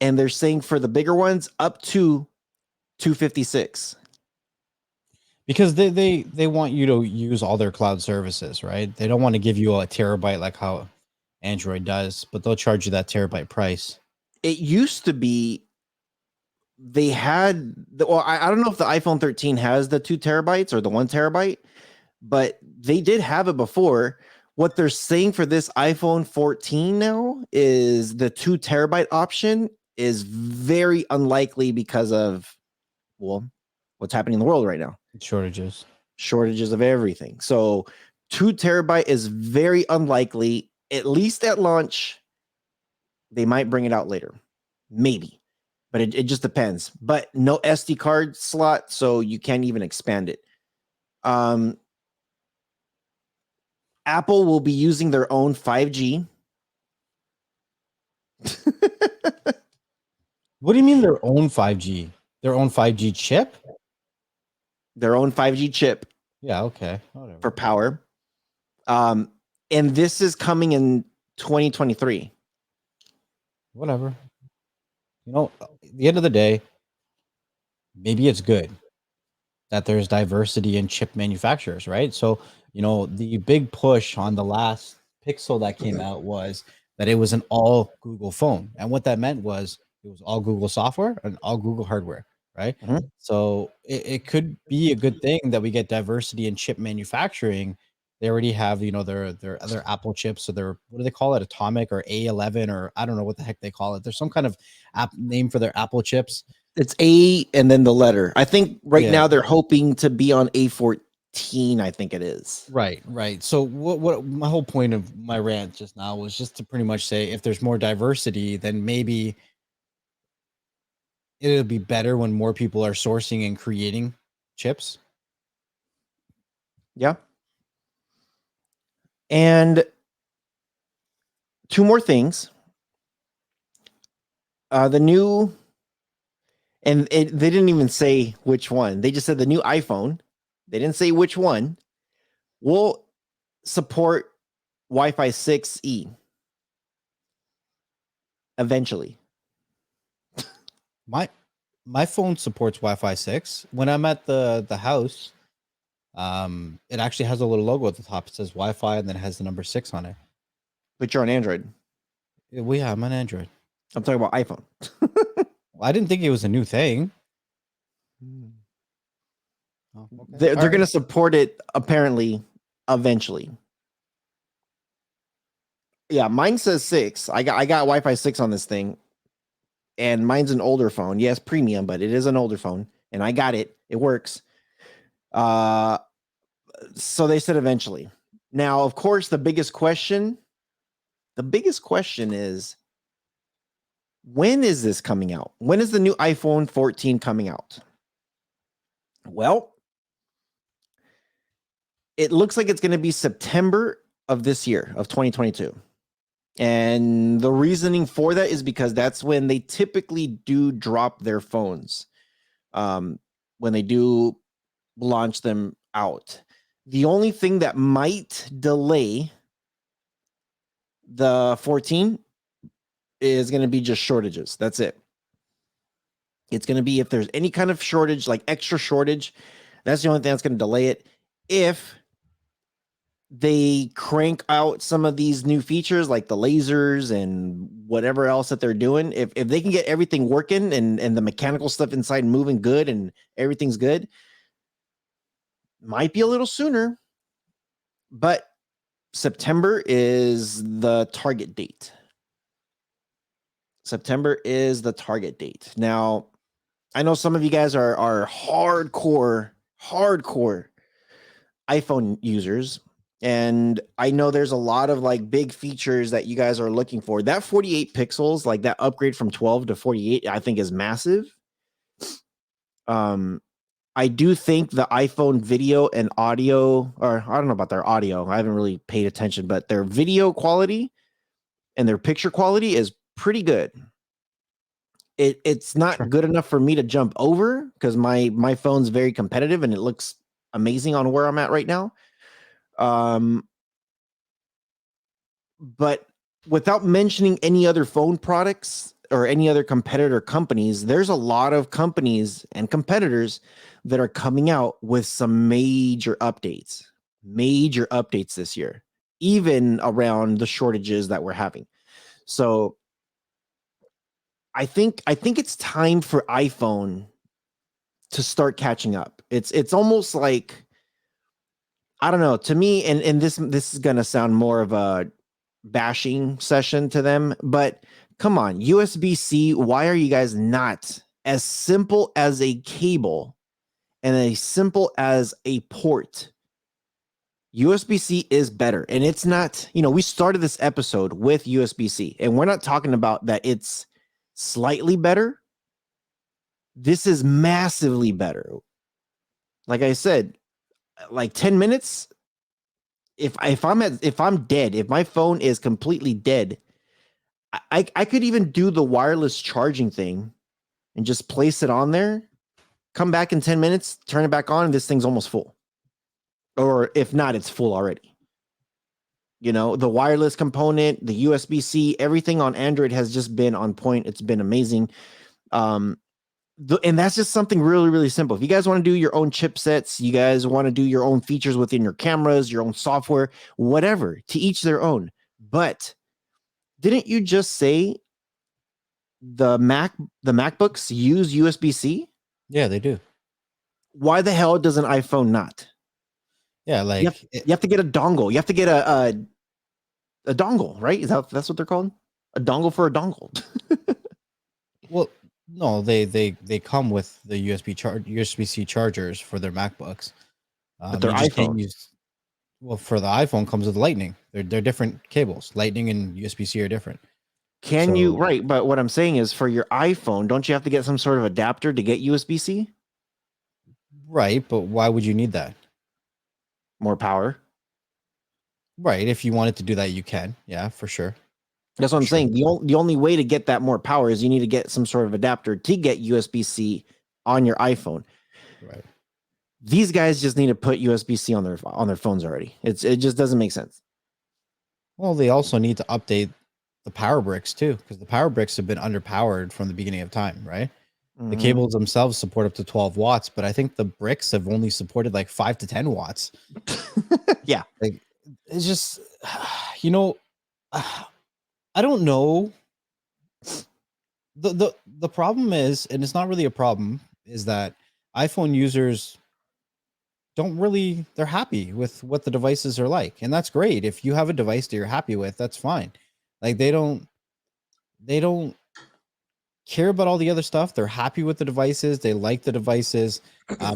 And they're saying for the bigger ones up to 256. Because they want you to use all their cloud services, right? They don't want to give you a terabyte like how Android does, but they'll charge you that terabyte price. It used to be they had well, I don't know if the iPhone 13 has the 2 terabytes or the 1 terabyte, but they did have it before. What they're saying for this iPhone 14 now is the 2 terabyte option is very unlikely because of, well, what's happening in the world right now. Shortages. Shortages of everything. So 2 terabyte is very unlikely, at least at launch. They might bring it out later. Maybe. But it just depends. But no SD card slot, so you can't even expand it. Apple will be using their own 5G. What do you mean their own 5G? Their own 5G chip? Their own 5G chip Yeah, okay. Whatever. for power. And this is coming in 2023. Whatever. You know, at the end of the day, maybe it's good that there's diversity in chip manufacturers, right? So, the big push on the last Pixel that came out was that it was an all Google phone. And what that meant was it was all Google software and all Google hardware, right? Mhm. So it could be a good thing that we get diversity in chip manufacturing. They already have, their other Apple chips. So their, what do they call it? Atomic or A11, or I don't know what the heck they call it. There's some kind of app name for their Apple chips. It's A and then the letter. I think right Yeah. now they're hoping to be on A14, I think it is. Right. So what my whole point of my rant just now was just to pretty much say if there's more diversity, then maybe it'll be better when more people are sourcing and creating chips. Yeah. And two more things. The new, and they didn't even say which one. They just said the new iPhone. They didn't say which one will support Wi-Fi 6E eventually. My phone supports Wi-Fi 6. When I'm at the house, it actually has a little logo at the top. It says Wi-Fi and then it has the number 6 on it. But you're on Android. Well, yeah, I'm on Android. I'm talking about iPhone. Well, I didn't think it was a new thing. Oh, okay. They're All going to right. support it apparently eventually. Yeah, mine says 6. I got Wi-Fi 6 on this thing, and mine's an older phone. Yes, premium, but it is an older phone, and I got it. It works. So they said eventually. Now, of course, the biggest question is, when is this coming out? When is the new iPhone 14 coming out? Well, it looks like it's going to be September of this year, of 2022. And the reasoning for that is because that's when they typically do drop their phones, when they do launch them out. The only thing that might delay the 14 is going to be just shortages. That's it. It's going to be if there's any kind of shortage, like extra shortage, that's the only thing that's going to delay it. If they crank out some of these new features like the lasers and whatever else that they're doing, if they can get everything working and the mechanical stuff inside moving good and everything's good, might be a little sooner, but September is the target date. September is the target date. Now, I know some of you guys are hardcore iPhone users, and I know there's a lot of like big features that you guys are looking for. That 48 pixels, like that upgrade from 12 to 48, I think is massive. I do think the iPhone video and audio, or I don't know about their audio, I haven't really paid attention, but their video quality and their picture quality is pretty good. It's not good enough for me to jump over because my phone's very competitive and it looks amazing on where I'm at right now. But without mentioning any other phone products, or any other competitor companies, there's a lot of companies and competitors that are coming out with some major updates this year, even around the shortages that we're having. So I think it's time for iPhone to start catching up. It's almost like, I don't know, to me, and this is gonna sound more of a bashing session to them, but come on, USB-C, why are you guys not as simple as a cable and as simple as a port? USB-C is better. And it's not, we started this episode with USB-C, and we're not talking about that it's slightly better. This is massively better. Like I said, like 10 minutes, if I'm dead, if my phone is completely dead, I could even do the wireless charging thing and just place it on there, come back in 10 minutes, turn it back on, and this thing's almost full. Or if not, it's full already. The wireless component, the USB-C, everything on Android has just been on point. It's been amazing. And that's just something really, really simple. If you guys want to do your own chipsets, you guys want to do your own features within your cameras, your own software, whatever, to each their own. But didn't you just say the MacBooks use USB-C? Yeah, they do. Why the hell does an iPhone not? Yeah, You have to get a dongle. You have to get a dongle, right? That's what they're called? A dongle for a dongle. well, no, they come with the USB-C chargers for their MacBooks. But their You just can't iPhone. use. Well, for the iPhone comes with Lightning. They're different cables. Lightning and USB-C are different. Can you, right? But what I'm saying is, for your iPhone, don't you have to get some sort of adapter to get USB-C? Right, but why would you need that? More power. Right, if you wanted to do that, you can. Yeah, for sure. That's what I'm Sure. saying. The only way to get that more power is you need to get some sort of adapter to get USB-C on your iPhone. Right. These guys just need to put USB-C on their phones already. It just doesn't make sense. Well, they also need to update the power bricks too, because the power bricks have been underpowered from the beginning of time, right? The cables themselves support up to 12 watts, but I think the bricks have only supported like 5 to 10 watts. Yeah. Like, it's just, you know, I don't know. The problem is, and it's not really a problem, is that iPhone users they're happy with what the devices are like. And that's great. If you have a device that you're happy with, that's fine. Like they don't care about all the other stuff. They're happy with the devices. They like the devices.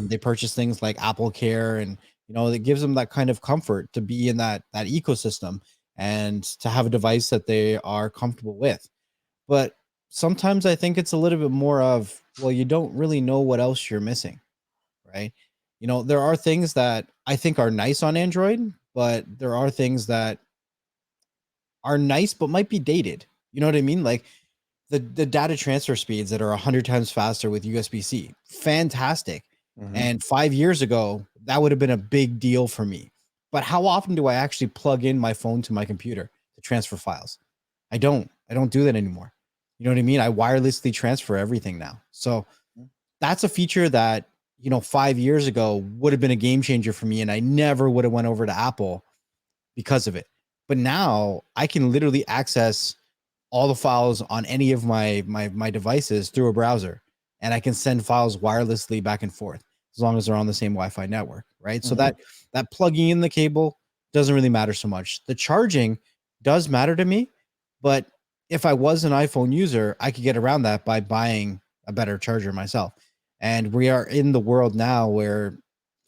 They purchase things like Apple Care, and it gives them that kind of comfort to be in that ecosystem and to have a device that they are comfortable with. But sometimes I think it's a little bit more of, well, you don't really know what else you're missing, right? There are things that I think are nice on Android, but there are things that are nice but might be dated. You know what I mean? Like the data transfer speeds that are 100 times faster with USB-C. Fantastic. And 5 years ago, that would have been a big deal for me. But how often do I actually plug in my phone to my computer to transfer files? I don't do that anymore. You know what I mean? I wirelessly transfer everything now. So that's a feature that, 5 years ago would have been a game changer for me, and I never would have went over to Apple because of it. But now I can literally access all the files on any of my devices through a browser, and I can send files wirelessly back and forth as long as they're on the same Wi-Fi network, right? So that plugging in the cable doesn't really matter so much. The charging does matter to me, but if I was an iPhone user, I could get around that by buying a better charger myself. And we are in the world now where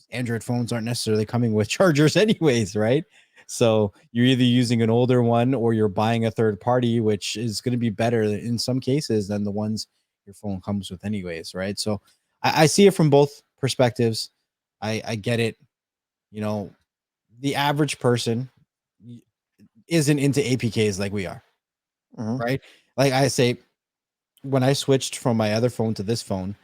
Android phones aren't necessarily coming with chargers anyways, right? So you're either using an older one or you're buying a third party, which is going to be better in some cases than the ones your phone comes with anyways, right? So I see it from both perspectives. I get it. The average person isn't into APKs like we are, right? Like I say, when I switched from my other phone to this phone,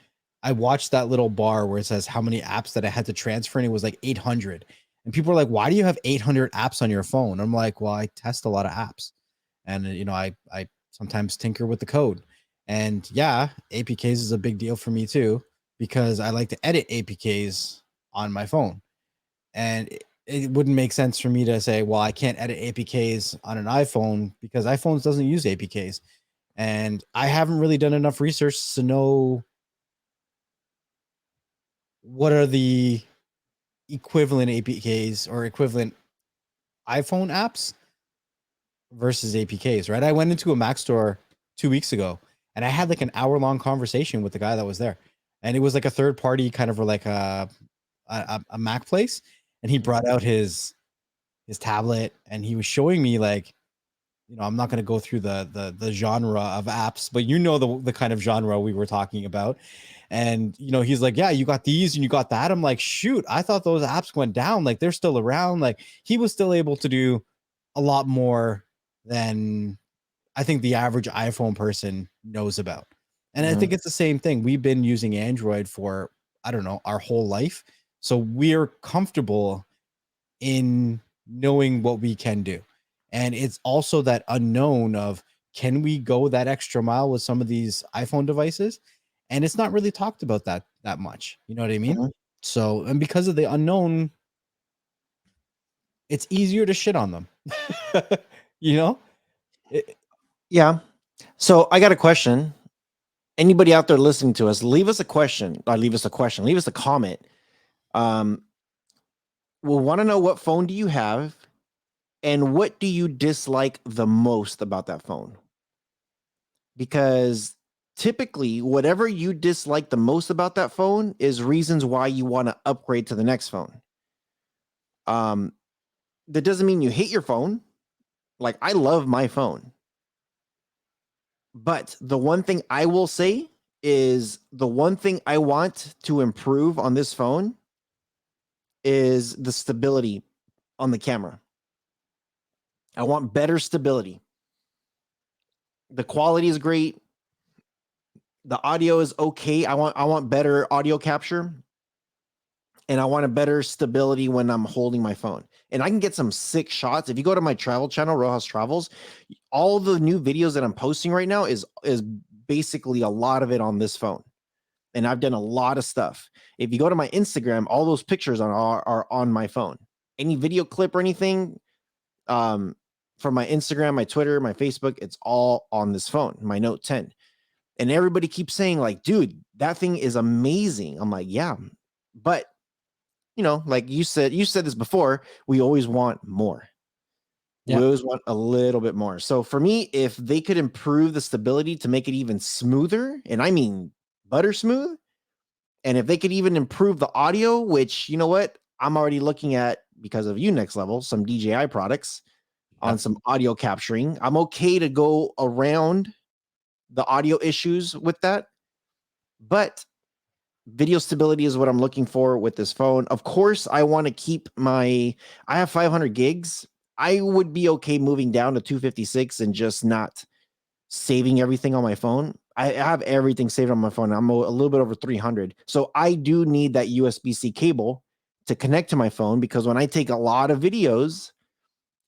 I watched that little bar where it says how many apps that I had to transfer, and it was like 800. And people are like, "Why do you have 800 apps on your phone?" I'm like, "Well, I test a lot of apps, and I sometimes tinker with the code." And yeah, APKs is a big deal for me too, because I like to edit APKs on my phone. And it wouldn't make sense for me to say, well, I can't edit APKs on an iPhone because iPhones doesn't use APKs. And I haven't really done enough research to know what are the equivalent APKs or equivalent iPhone apps versus APKs, right? I went into a Mac store 2 weeks ago and I had like an hour-long conversation with the guy that was there. And it was like a third party kind of like a Mac place. And he brought out his tablet and he was showing me like, I'm not going to go through the genre of apps, but the kind of genre we were talking about. And he's like, yeah, you got these and you got that. I'm like, shoot, I thought those apps went down. Like they're still around. Like he was still able to do a lot more than I think the average iPhone person knows about. And I think it's the same thing. We've been using Android for, I don't know, our whole life. So we're comfortable in knowing what we can do. And it's also that unknown of, can we go that extra mile with some of these iPhone devices? And it's not really talked about that much. You know what I mean? Mhm. So, and because of the unknown, it's easier to shit on them. you know? It- Yeah. So I got a question. Anybody out there listening to us, leave us a question. Leave us a comment. We'll want to know, what phone do you have and what do you dislike the most about that phone? Because typically, whatever you dislike the most about that phone is reasons why you want to upgrade to the next phone. Um, that doesn't mean you hate your phone. Like, I love my phone. But the one thing I will say is, the one thing I want to improve on this phone is the stability on the camera. I want better stability. The quality is great. The audio is okay. I want better audio capture, and I want a better stability when I'm holding my phone. And I can get some sick shots. If you go to my travel channel, Rojas Travels, all the new videos that I'm posting right now is basically a lot of it on this phone. And I've done a lot of stuff. If you go to my Instagram, all those pictures are on my phone. Any video clip or anything, um, from my Instagram, my Twitter, my Facebook, it's all on this phone, my Note 10. And everybody keeps saying, like, dude, that thing is amazing. I'm like, yeah, but like you said this before, we always want more. yeah. We always want a little bit more. So for me, if they could improve the stability to make it even smoother, and I mean butter smooth, and if they could even improve the audio, which, you know what, I'm already looking at, because of you, Next Level, some DJI products Yeah. on some audio capturing. I'm okay to go around the audio issues with that, but video stability is what I'm looking for with this phone. Of course, I want to keep I have 500 gigs. I would be okay moving down to 256 and just not saving everything on my phone. I have everything saved on my phone. I'm a little bit over 300. So I do need that USB-C cable to connect to my phone, because when I take a lot of videos,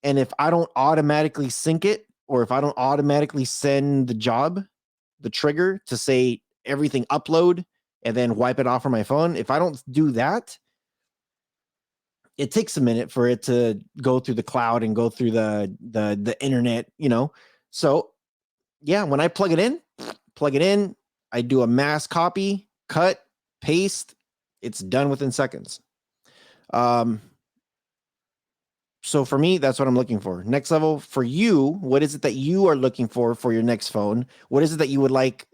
and if I don't automatically sync it, or if I don't automatically send the trigger to say everything upload and then wipe it off from my phone, if I don't do that, it takes a minute for it to go through the cloud and go through the internet. So yeah, when I plug it in, I do a mass copy, cut, paste, it's done within seconds. Um, so for me, that's what I'm looking for. Next Level, for you, what is it that you are looking for your next phone? What is it that you would like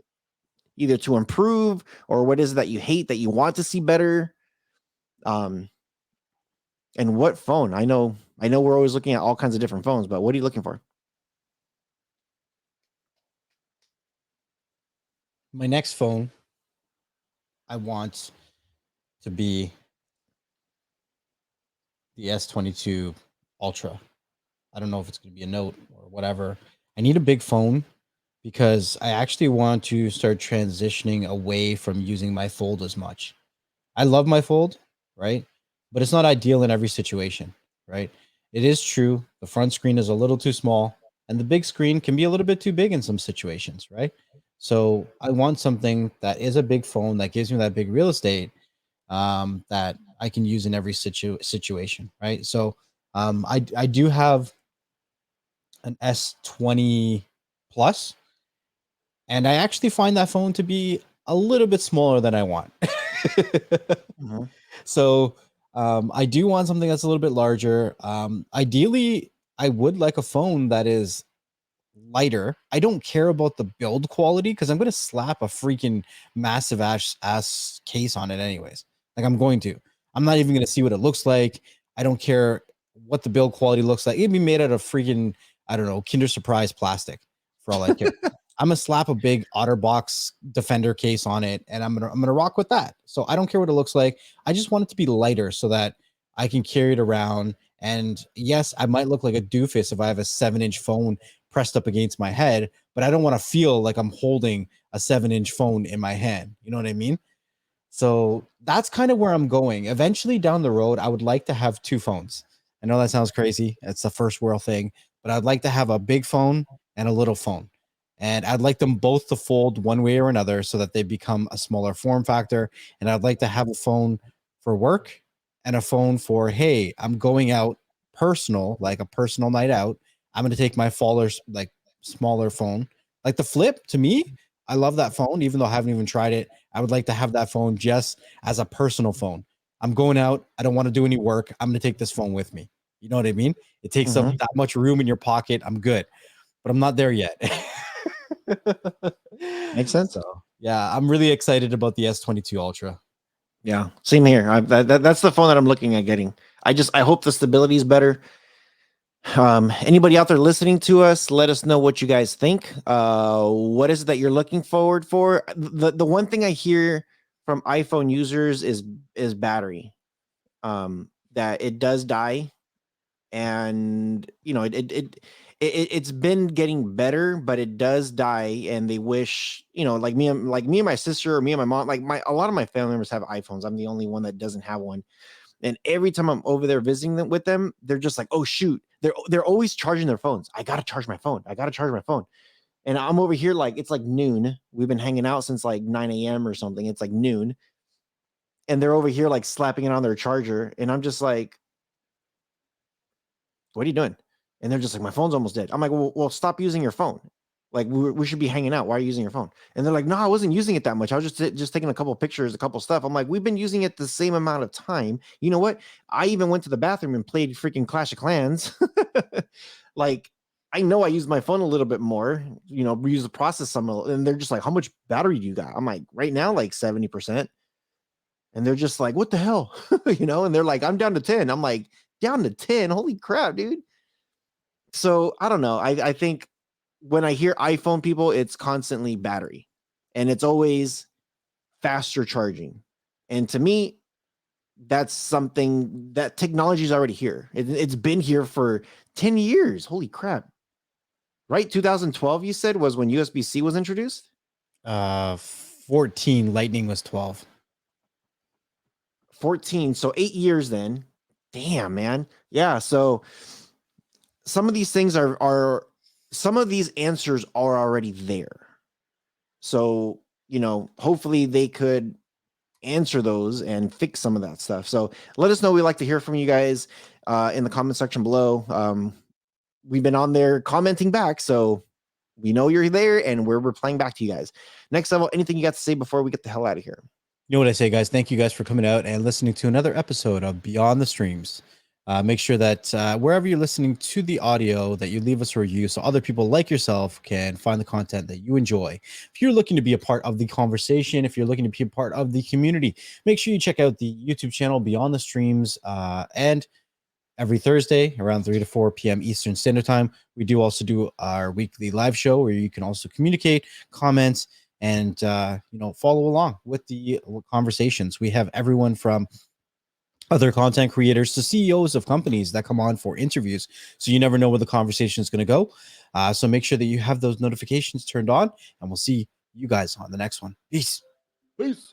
either to improve, or what is it that you hate that you want to see better? Um, and what phone? I know we're always looking at all kinds of different phones, but what are you looking for? My next phone, I want to be the S22 Ultra. I don't know if it's going to be a Note or whatever. I need a big phone because I actually want to start transitioning away from using my Fold as much. I love my Fold, right? But it's not ideal in every situation, right? It is true. The front screen is a little too small, and the big screen can be a little bit too big in some situations, right? So I want something that is a big phone that gives me that big real estate, that I can use in every situation, right? So I do have an S20 Plus, and I actually find that phone to be a little bit smaller than I want. Mhm. So I do want something that's a little bit larger. Ideally, I would like a phone that is lighter. I don't care about the build quality because I'm going to slap a freaking massive ass case on it anyways. Like I'm going to. I'm not even going to see what it looks like. I don't care what the build quality looks like. It'd be made out of freaking, I don't know, Kinder Surprise plastic for all I care. I'm gonna slap a big OtterBox Defender case on it, and I'm gonna rock with that. So I don't care what it looks like. I just want it to be lighter so that I can carry it around. And yes, I might look like a doofus if I have a 7-inch phone pressed up against my head, but I don't want to feel like I'm holding a 7-inch phone in my hand. You know what I mean? So that's kind of where I'm going. Eventually down the road, I would like to have two phones. I know that sounds crazy. It's a first world thing, but I'd like to have a big phone and a little phone. And I'd like them both to fold one way or another so that they become a smaller form factor. And I'd like to have a phone for work and a phone for, hey, I'm going out personal, like a personal night out. I'm going to take my like smaller phone. Like the Flip to me, I love that phone, even though I haven't even tried it. I would like to have that phone just as a personal phone. I'm going out. I don't want to do any work. I'm going to take this phone with me. You know what I mean? It takes up Mhm. that much room in your pocket. I'm good, but I'm not there yet. Makes sense. So yeah, I'm really excited about the S22 Ultra. Yeah, same here. That's the phone that I'm looking at getting. I hope the stability is better. Anybody out there listening to us, let us know what you guys think. What is it that you're looking forward for? The one thing I hear from iPhone users is battery. That it does die, and it's been getting better, but it does die, and they wish, like me and my sister, or me and my mom, like my a lot of my family members have iPhones. I'm the only one that doesn't have one, and every time I'm over there visiting them with them, they're just like, "Oh shoot!" They're always charging their phones. I gotta charge my phone. I gotta charge my phone. And I'm over here like it's like noon. We've been hanging out since like 9 a.m. or something. It's like noon, and they're over here like slapping it on their charger, and I'm just like, "What are you doing?" And they're just like, "My phone's almost dead." I'm like, "Well, stop using your phone. Like we should be hanging out. Why are you using your phone?" And they're like, "No, I wasn't using it that much. I was just taking a couple of pictures, a couple of stuff." I'm like, "We've been using it the same amount of time. You know what? I even went to the bathroom and played freaking Clash of Clans." Like, I know I use my phone a little bit more, we use the process some, and they're just like, "How much battery do you got?" I'm like, "Right now, like 70%." And they're just like, "What the hell?" And they're like, "I'm down to 10." I'm like, "Down to 10? Holy crap, dude." So I don't know. I think when I hear iPhone people, it's constantly battery, and it's always faster charging. And to me, that's something that technology is already here. It's been here for 10 years. Holy crap. Right? 2012, you said, was when USB-C was introduced? 14, Lightning was 12. 14. So 8 years then. Damn, man. Yeah. So some of these things are some of these answers are already there. So, hopefully they could answer those and fix some of that stuff. So let us know. We like to hear from you guys in the comment section below. We've been on there commenting back, so we know you're there, and we're replying back to you guys. Next level, anything you got to say before we get the hell out of here? You know what I say, guys? Thank you guys for coming out and listening to another episode of Beyond the Streams. Make sure that wherever you're listening to the audio, that you leave us a review so other people like yourself can find the content that you enjoy. If you're looking to be a part of the conversation, if you're looking to be a part of the community, make sure you check out the YouTube channel Beyond the Streams. And every Thursday around 3 to 4 p.m. Eastern Standard Time, we do also do our weekly live show where you can also communicate, comments, and follow along with the conversations. We have everyone from other content creators to CEOs of companies that come on for interviews. So you never know where the conversation is going to go. So make sure that you have those notifications turned on, and we'll see you guys on the next one. Peace. Peace.